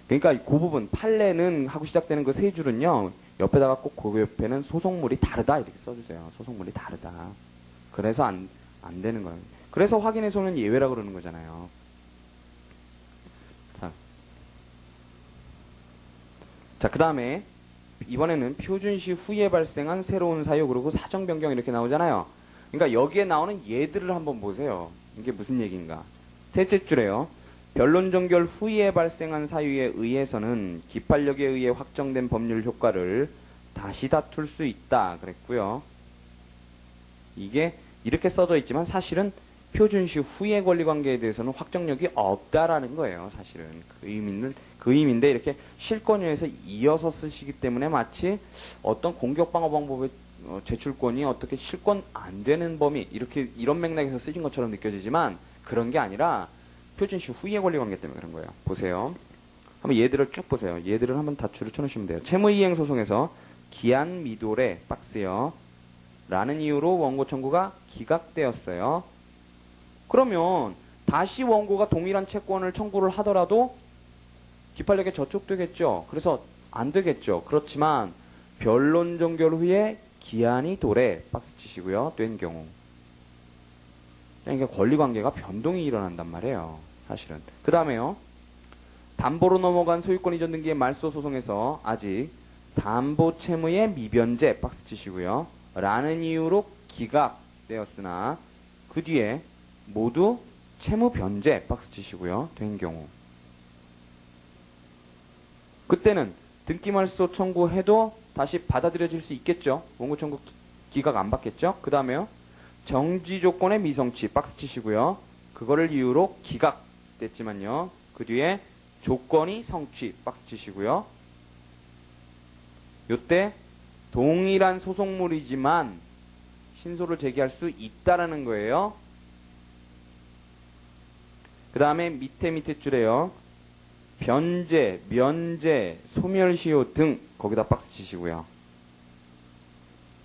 그러니까 그 부분 판례는 하고 시작되는 그 세 줄은요. 옆에다가 꼭 그 옆에는 소송물이 다르다 이렇게 써주세요. 소송물이 다르다. 그래서 안 되는 거예요. 그래서 확인해서는 예외라 그러는 거잖아요. 자, 그 다음에 이번에는 표준시 후에 발생한 새로운 사유 그리고 사정 변경 이렇게 나오잖아요. 그러니까 여기에 나오는 예들을 한번 보세요. 이게 무슨 얘기인가? 셋째 줄에요. 변론 종결 후에 발생한 사유에 의해서는 기판력에 의해 확정된 법률 효과를 다시 다툴 수 있다 그랬고요. 이게 이렇게 써져 있지만 사실은 표준시 후의 권리관계에 대해서는 확정력이 없다라는 거예요. 사실은 그 의미인데 이렇게 실권유예에서 이어서 쓰시기 때문에 마치 어떤 공격방어 방법의 제출권이 어떻게 실권 안 되는 범위 이런 맥락에서 쓰신 것처럼 느껴지지만 그런 게 아니라 표준시 후의 권리관계 때문에 그런 거예요. 보세요. 한번 예들을 쭉 보세요. 예들을 한번 다 줄을 쳐놓으시면 돼요. 채무이행 소송에서 기한 미도래 박스요 라는 이유로 원고 청구가 기각되었어요. 그러면 다시 원고가 동일한 채권을 청구를 하더라도 기판력에 저촉되겠죠. 그래서 안 되겠죠. 그렇지만 변론 종결 후에 기한이 도래 박스 치시고요. 된 경우. 그러니까 권리관계가 변동이 일어난단 말이에요. 사실은. 그 다음에요. 담보로 넘어간 소유권 이전 등기의 말소 소송에서 아직 담보 채무의 미변제 박스 치시고요. 라는 이유로 기각되었으나 그 뒤에 모두 채무 변제 박스 치시고요. 된 경우. 그때는 등기 말소 청구해도 다시 받아들여질 수 있겠죠. 원고 청구 기각 안 받겠죠. 그 다음에요. 정지 조건의 미성취 박스 치시고요. 그거를 이유로 기각됐지만요. 그 뒤에 조건이 성취 박스 치시고요. 요때 동일한 소송물이지만 신소를 제기할 수 있다라는 거예요. 그 다음에 밑에 줄에요. 변제, 면제, 소멸시효 등 거기다 박스 치시고요.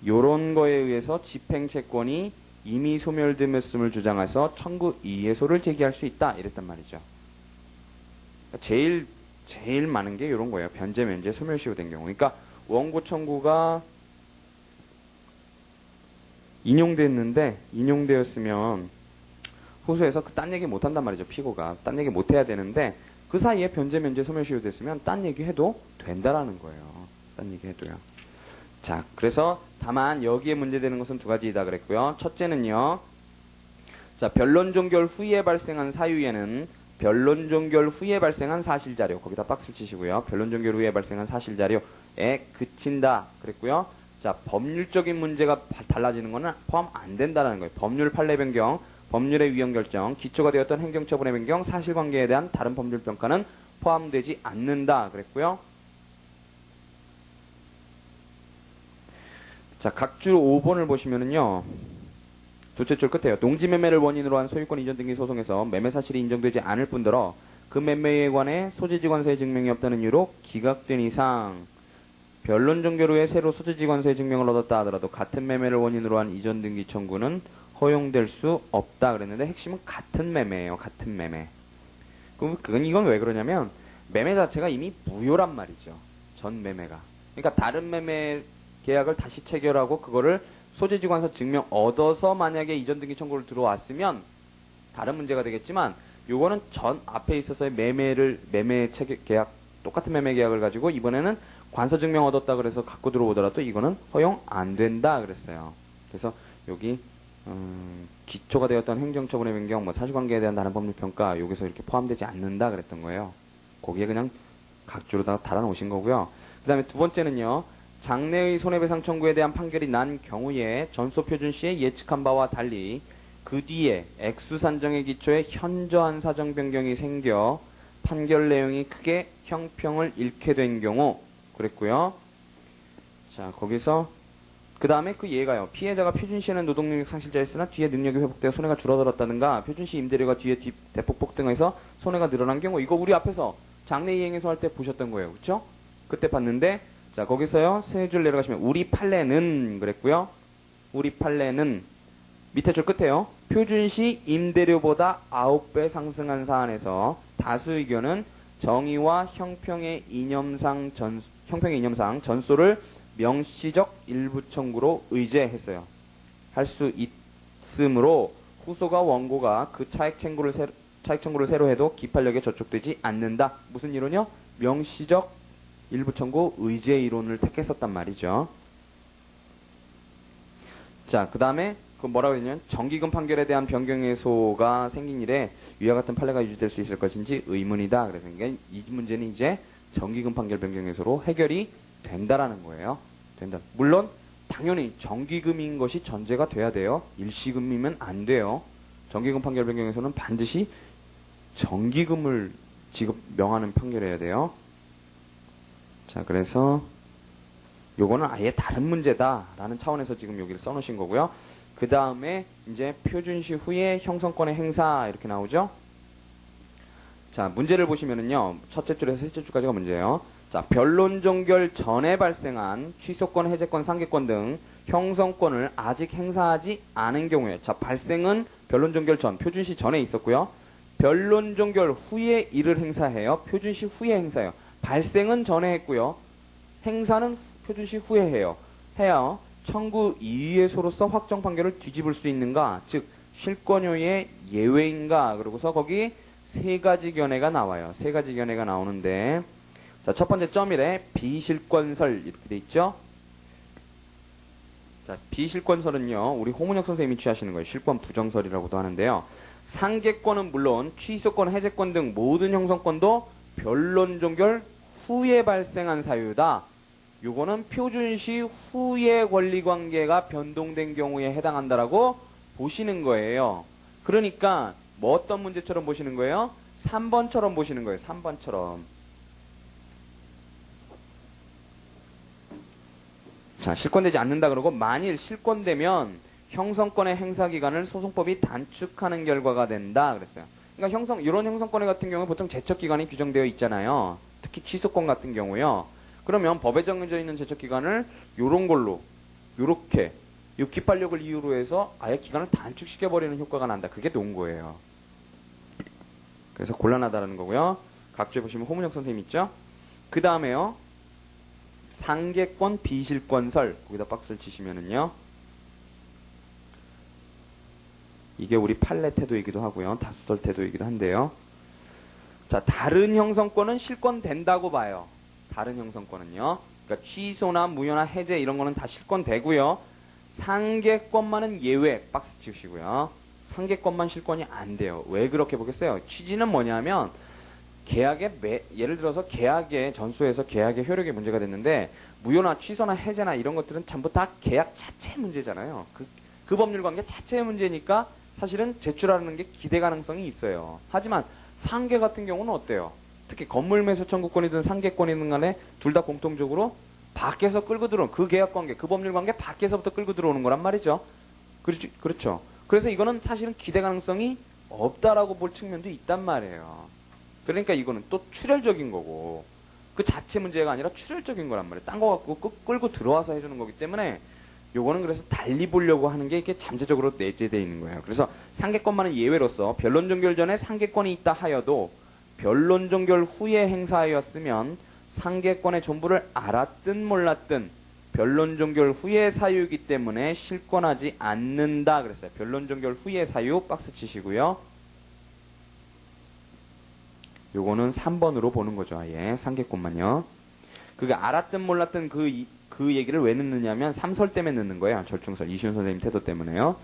요런 거에 의해서 집행채권이 이미 소멸되었음을 주장해서 청구 이해소를 제기할 수 있다 이랬단 말이죠. 제일 많은 게 요런 거예요. 변제, 면제, 소멸시효 된 경우. 그러니까 원고 청구가 인용되었으면 후소에서 딴 얘기 못 한단 말이죠. 피고가. 딴 얘기 못 해야 되는데 그 사이에 변제, 면제, 소멸시효 됐으면 딴 얘기 해도 된다라는 거예요. 딴 얘기 해도요. 자, 그래서 다만 여기에 문제되는 것은 두 가지이다 그랬고요. 첫째는요. 자, 변론 종결 후에 발생한 사유에는 변론 종결 후에 발생한 사실자료, 거기다 박스 치시고요. 변론 종결 후에 발생한 사실자료에 그친다 그랬고요. 자, 법률적인 문제가 달라지는 거는 포함 안 된다는 거예요. 법률 판례 변경, 법률의 위헌 결정, 기초가 되었던 행정처분의 변경, 사실관계에 대한 다른 법률 평가는 포함되지 않는다 그랬고요. 자, 각주 5번을 보시면은요. 둘째 줄 끝에요. 농지매매를 원인으로 한 소유권 이전 등기 소송에서 매매 사실이 인정되지 않을 뿐더러 그 매매에 관해 소재지관서의 증명이 없다는 이유로 기각된 이상 변론 종결 후에 새로 소재지관서의 증명을 얻었다 하더라도 같은 매매를 원인으로 한 이전 등기 청구는 허용될 수 없다 그랬는데 핵심은 같은 매매예요. 같은 매매. 그럼 이건 왜 그러냐면 매매 자체가 이미 무효란 말이죠. 전 매매가. 그러니까 다른 매매 계약을 다시 체결하고 그거를 소재지관서 증명 얻어서 만약에 이전 등기 청구를 들어왔으면 다른 문제가 되겠지만 요거는 전 앞에 있어서의 매매 체결 계약 똑같은 매매 계약을 가지고 이번에는 관서 증명 얻었다 그래서 갖고 들어오더라도 이거는 허용 안 된다 그랬어요. 그래서 여기 기초가 되었던 행정처분의 변경, 뭐 사실관계에 대한 다른 법률 평가 여기서 이렇게 포함되지 않는다 그랬던 거예요. 거기에 그냥 각주로다가 달아놓으신 거고요. 그 다음에 두 번째는요. 장래의 손해배상 청구에 대한 판결이 난 경우에 전소표준 시에 예측한 바와 달리 그 뒤에 액수 산정의 기초에 현저한 사정 변경이 생겨 판결 내용이 크게 형평을 잃게 된 경우 그랬고요. 자, 거기서 그 다음에 그 예가요. 피해자가 표준시에는 노동능력 상실자였으나 뒤에 능력이 회복되어 손해가 줄어들었다든가 표준시 임대료가 뒤에 대폭 폭등해서 손해가 늘어난 경우 이거 우리 앞에서 장래 이행해소 할 때 보셨던 거예요. 그쵸? 그때 봤는데 자, 거기서요, 세 줄 내려가시면, 우리 판례는, 그랬고요. 우리 판례는, 밑에 줄 끝에요. 표준시 임대료보다 9배 상승한 사안에서 다수 의견은 정의와 형평의 이념상 전소를 명시적 일부 청구로 의제했어요. 할 수 있으므로 후소가 원고가 그 차액 청구를 새로 해도 기판력에 저촉되지 않는다. 무슨 이론이요? 명시적 일부 청구 의제 이론을 택했었단 말이죠. 자, 그 다음에 그 뭐라고 했냐면 정기금 판결에 대한 변경해소가 생긴 일에 위와 같은 판례가 유지될 수 있을 것인지 의문이다. 그래서 이 문제는 이제 정기금 판결 변경해소로 해결이 된다라는 거예요. 된다. 물론 당연히 정기금인 것이 전제가 돼야 돼요. 일시금이면 안 돼요. 정기금 판결 변경해소는 반드시 정기금을 명하는 판결이어야 돼요. 자, 그래서 요거는 아예 다른 문제다라는 차원에서 지금 여기를 써놓으신 거고요. 그 다음에 이제 표준시 후에 형성권의 행사 이렇게 나오죠. 자, 문제를 보시면은요. 첫째 줄에서 셋째 줄까지가 문제예요. 자, 변론 종결 전에 발생한 취소권, 해제권, 상계권 등 형성권을 아직 행사하지 않은 경우에 자, 발생은 변론 종결 전, 표준시 전에 있었고요. 변론 종결 후에 이를 행사해요. 표준시 후에 행사해요. 발생은 전에 했고요. 행사는 표준시 후에 해요. 청구 이의소로서 확정 판결을 뒤집을 수 있는가? 즉 실권효의 예외인가? 그러고서 거기 세 가지 견해가 나와요. 세 가지 견해가 나오는데 자, 첫 번째 점이래 비실권설 이렇게 돼 있죠. 자, 비실권설은요. 우리 홍문혁 선생님이 취하시는 거예요. 실권 부정설이라고도 하는데요. 상계권은 물론 취소권, 해제권 등 모든 형성권도 변론 종결 후에 발생한 사유다. 요거는 표준시 후에 권리관계가 변동된 경우에 해당한다라고 보시는 거예요. 그러니까 뭐 어떤 문제처럼 보시는 거예요? 3번처럼 보시는 거예요. 3번처럼. 자, 실권되지 않는다 그러고 만일 실권되면 형성권의 행사기간을 소송법이 단축하는 결과가 된다 그랬어요. 그러니까 이런 형성권 같은 경우에 보통 제척기간이 규정되어 있잖아요. 특히 취소권 같은 경우요. 그러면 법에 정해져 있는 제척기간을 요런 걸로 요렇게 이 기판력을 이유로 해서 아예 기간을 단축시켜버리는 효과가 난다. 그게 논거예요. 그래서 곤란하다는 거고요. 각주에 보시면 호문혁 선생님 있죠? 그 다음에요. 상계권 비실권설 거기다 박스를 치시면은요. 이게 우리 판례 태도이기도 하고요. 다수설 태도이기도 한데요. 자, 다른 형성권은 실권된다고 봐요. 다른 형성권은요. 그러니까 취소나 무효나 해제 이런 거는 다 실권되고요. 상계권만은 예외 박스 치우시고요. 상계권만 실권이 안 돼요. 왜 그렇게 보겠어요? 취지는 뭐냐면 예를 들어서 계약의 전수에서 계약의 효력이 문제가 됐는데 무효나 취소나 해제나 이런 것들은 전부 다 계약 자체 문제잖아요. 그 법률 관계 자체의 문제니까 사실은 제출하는 게 기대 가능성이 있어요. 하지만 상계 같은 경우는 어때요? 특히 건물 매수 청구권이든 상계권이든 간에 둘 다 공통적으로 밖에서 끌고 들어오는 그 계약 관계, 그 법률 관계 밖에서부터 끌고 들어오는 거란 말이죠. 그렇죠. 그래서 이거는 사실은 기대 가능성이 없다라고 볼 측면도 있단 말이에요. 그러니까 이거는 또 출혈적인 거고 그 자체 문제가 아니라 출혈적인 거란 말이에요. 딴 거 갖고 끌고 들어와서 해주는 거기 때문에 요거는 그래서 달리 보려고 하는 게 이렇게 잠재적으로 내재되어 있는 거예요. 그래서 상계권만은 예외로서 변론 종결 전에 상계권이 있다 하여도 변론 종결 후에 행사하였으면 상계권의 전부를 알았든 몰랐든 변론 종결 후에 사유이기 때문에 실권하지 않는다 그랬어요. 변론 종결 후에 사유 박스 치시고요. 요거는 3번으로 보는 거죠. 아예 상계권만요. 그게 알았든 몰랐든 그 얘기를 왜 넣느냐면 삼설 때문에 넣는 거예요. 절충설. 이시훈 선생님 태도 때문에요.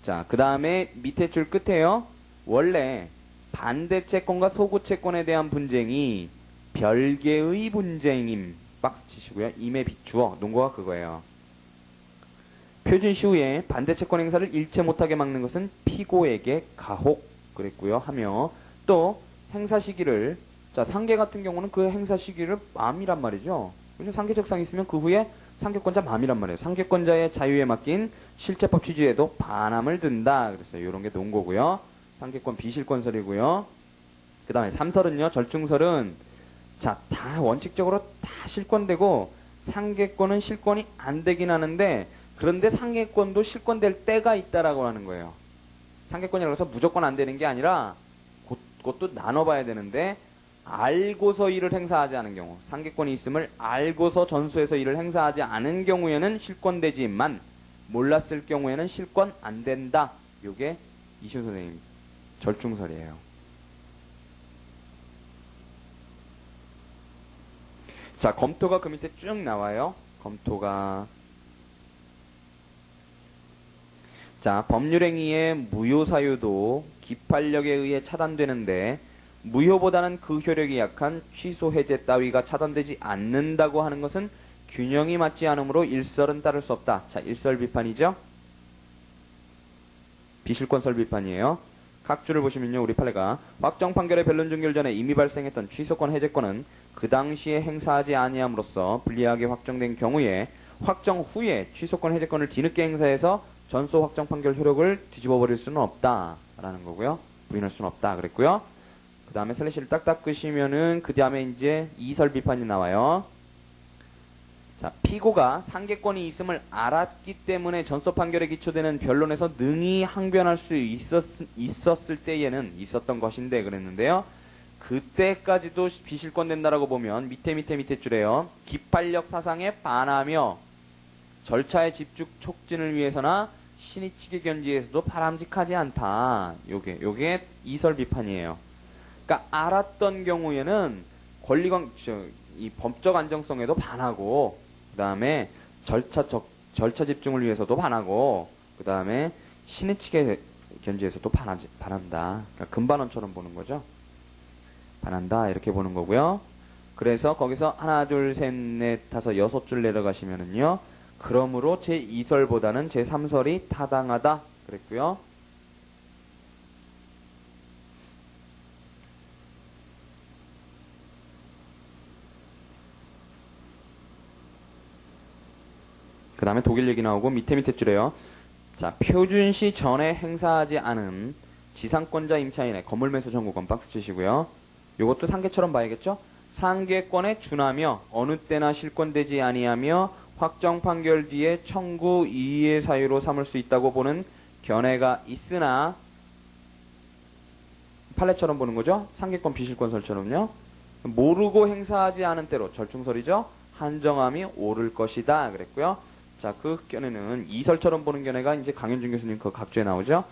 자, 그 다음에 밑에 줄 끝에요. 원래 반대채권과 소구채권에 대한 분쟁이 별개의 분쟁임. 박스 치시고요. 임에 비추어. 논거가 그거예요. 표준시 후에 반대채권 행사를 일체 못하게 막는 것은 피고에게 가혹 그랬고요. 하며 또 행사 시기를 자 상계 같은 경우는 그 행사 시기를 만이란 말이죠. 상계적상이 있으면 그 후에 상계권자 만이란 말이에요. 상계권자의 자유에 맡긴 실체법 취지에도 반함을 든다. 그랬어요. 이런 게 논거고요. 상계권 비실권설이고요. 그 다음에 3설은요. 절충설은 자 다 원칙적으로 다 실권되고 상계권은 실권이 안 되긴 하는데 그런데 상계권도 실권될 때가 있다라고 하는 거예요. 상계권이라고 해서 무조건 안 되는 게 아니라 그것도 나눠봐야 되는데 알고서 이를 행사하지 않은 경우 상계권이 있음을 알고서 전수해서 이를 행사하지 않은 경우에는 실권되지만 몰랐을 경우에는 실권 안 된다. 요게 이시훈 선생님 절충설이에요. 자 검토가 그 밑에 쭉 나와요. 검토가 자 법률행위의 무효사유도 기판력에 의해 차단되는데 무효보다는 그 효력이 약한 취소 해제 따위가 차단되지 않는다고 하는 것은 균형이 맞지 않으므로 일설은 따를 수 없다. 자, 일설 비판이죠? 비실권설 비판이에요. 각주를 보시면요. 우리 판례가 확정 판결의 변론 종결 전에 이미 발생했던 취소권 해제권은 그 당시에 행사하지 아니함으로써 불리하게 확정된 경우에 확정 후에 취소권 해제권을 뒤늦게 행사해서 전소 확정 판결 효력을 뒤집어 버릴 수는 없다. 라는 거고요. 부인할 수는 없다. 그랬고요. 그 다음에 슬래시를 딱딱 끄시면은 그 다음에 이제 이설 비판이 나와요. 자, 피고가 상계권이 있음을 알았기 때문에 전소 판결에 기초되는 변론에서 능히 항변할 수 있었을 때에는 있었던 것인데 그랬는데요. 그때까지도 비실권된다라고 보면 밑에 줄에요. 기판력 사상에 반하며 절차의 집중 촉진을 위해서나 신의치계 견지에서도 바람직하지 않다. 요게 이설 비판이에요. 그러니까 알았던 경우에는 이 법적 안정성에도 반하고 그 다음에 절차 집중을 위해서도 반하고 그 다음에 신의치계 견지에서도 반한다. 그러니까 금반원처럼 보는 거죠. 반한다 이렇게 보는 거고요. 그래서 거기서 하나 둘 셋 넷 다섯 여섯 줄 내려가시면은요. 그러므로 제2설보다는 제3설이 타당하다 그랬고요. 그 다음에 독일 얘기 나오고 밑에 줄에요. 자, 표준시 전에 행사하지 않은 지상권자 임차인의 건물 매수 청구권 박스 치시고요. 요것도 상계처럼 봐야겠죠? 상계권에 준하며 어느 때나 실권되지 아니하며 확정 판결 뒤에 청구 이의의 사유로 삼을 수 있다고 보는 견해가 있으나 판례처럼 보는 거죠? 상계권 비실권설처럼요. 모르고 행사하지 않은 때로 절충설이죠? 한정함이 옳을 것이다 그랬고요. 자, 그 견해는 이설처럼 보는 견해가 이제 강현준 교수님 그 각주에 나오죠?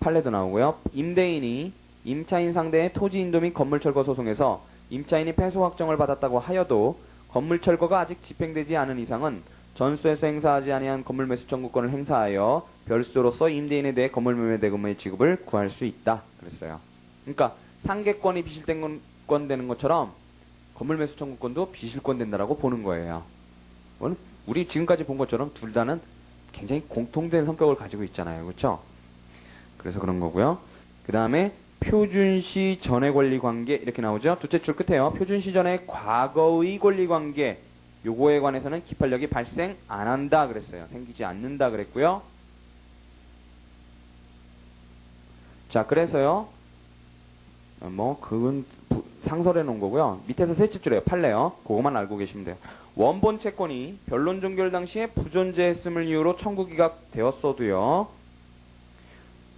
판례도 나오고요. 임대인이 임차인 상대의 토지 인도 및 건물 철거 소송에서 임차인이 패소 확정을 받았다고 하여도 건물 철거가 아직 집행되지 않은 이상은 전수에서 행사하지 아니한 건물 매수 청구권을 행사하여 별수로서 임대인에 대해 건물 매매 대금의 지급을 구할 수 있다. 그랬어요. 그러니까 상계권이 비실권 되는 것처럼 건물 매수 청구권도 비실권 된다라고 보는 거예요. 우리 지금까지 본 것처럼 둘 다는 굉장히 공통된 성격을 가지고 있잖아요. 그렇죠? 그래서 그런 거고요. 그 다음에 표준시 전의 권리관계 이렇게 나오죠. 둘째 줄 끝에요. 표준시 전의 과거의 권리관계 요거에 관해서는 기판력이 발생 안 한다 그랬어요. 생기지 않는다 그랬고요. 자, 그래서요. 그건 상설해 놓은 거고요. 밑에서 셋째 줄에요. 판례요. 그거만 알고 계시면 돼요. 원본 채권이 변론 종결 당시에 부존재했음을 이유로 청구 기각되었어도요.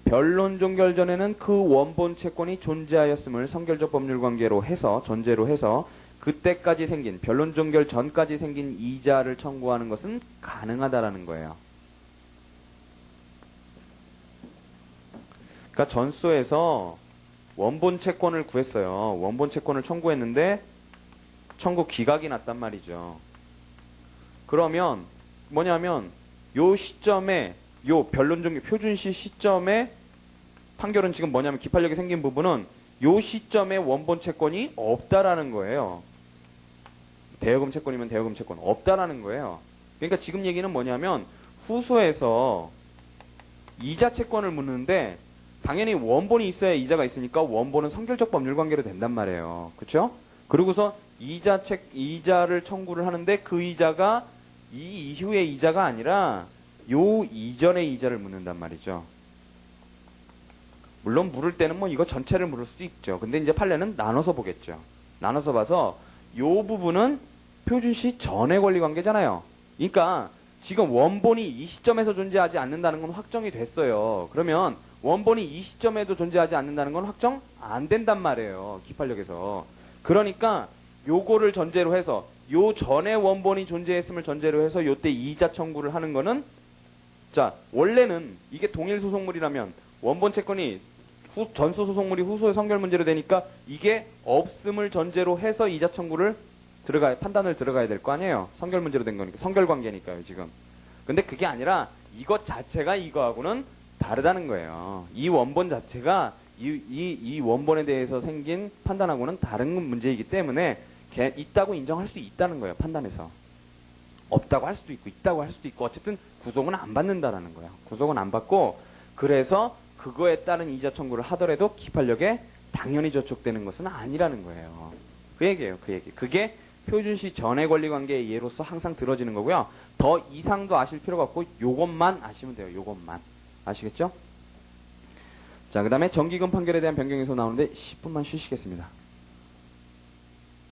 변론 종결 전에는 그 원본 채권이 존재하였음을 선결적 법률 관계로 해서 전제로 해서 그때까지 생긴 변론 종결 전까지 생긴 이자를 청구하는 것은 가능하다라는 거예요. 그러니까 전소에서 원본 채권을 구했어요. 원본 채권을 청구했는데 청구 기각이 났단 말이죠. 그러면 뭐냐면 요 시점에 요 변론 종결 표준시 시점에 판결은 지금 뭐냐면 기판력이 생긴 부분은 요 시점에 원본 채권이 없다라는 거예요. 대여금 채권이면 대여금 채권 없다라는 거예요. 그러니까 지금 얘기는 뭐냐면 후소에서 이자 채권을 묻는데 당연히 원본이 있어야 이자가 있으니까 원본은 선결적 법률 관계로 된단 말이에요. 그렇죠? 그리고서 이자를 청구를 하는데 그 이자가 이 이후의 이자가 아니라 요 이전의 이자를 묻는단 말이죠. 물론 물을 때는 뭐 이거 전체를 물을 수도 있죠. 근데 이제 판례는 나눠서 보겠죠. 나눠서 봐서 요 부분은 표준시 전의 권리 관계잖아요. 그러니까 지금 원본이 이 시점에서 존재하지 않는다는 건 확정이 됐어요. 그러면 원본이 이 시점에도 존재하지 않는다는 건 확정 안 된단 말이에요. 기판력에서. 그러니까 요거를 전제로 해서 요 전에 원본이 존재했음을 전제로 해서 요때 이자 청구를 하는 거는 자 원래는 이게 동일 소송물이라면 원본 채권이 전소 소송물이 후소의 선결 문제로 되니까 이게 없음을 전제로 해서 이자 청구를 판단을 들어가야 될 거 아니에요. 선결 문제로 된 거니까. 선결 관계니까요, 지금. 근데 그게 아니라 이것 자체가 이거하고는 다르다는 거예요. 이 원본 자체가 이 원본에 대해서 생긴 판단하고는 다른 문제이기 때문에 있다고 인정할 수 있다는 거예요, 판단에서. 없다고 할 수도 있고, 있다고 할 수도 있고, 어쨌든 구속은 안 받는다라는 거예요. 구속은 안 받고, 그래서 그거에 따른 이자 청구를 하더라도 기판력에 당연히 저촉되는 것은 아니라는 거예요. 그 얘기예요, 그 얘기. 그게 표준시 전의 권리 관계의 예로서 항상 들어지는 거고요. 더 이상도 아실 필요가 없고, 요것만 아시면 돼요, 요것만. 아시겠죠? 자, 그 다음에 정기금 판결에 대한 변경에서 나오는데 10분만 쉬시겠습니다.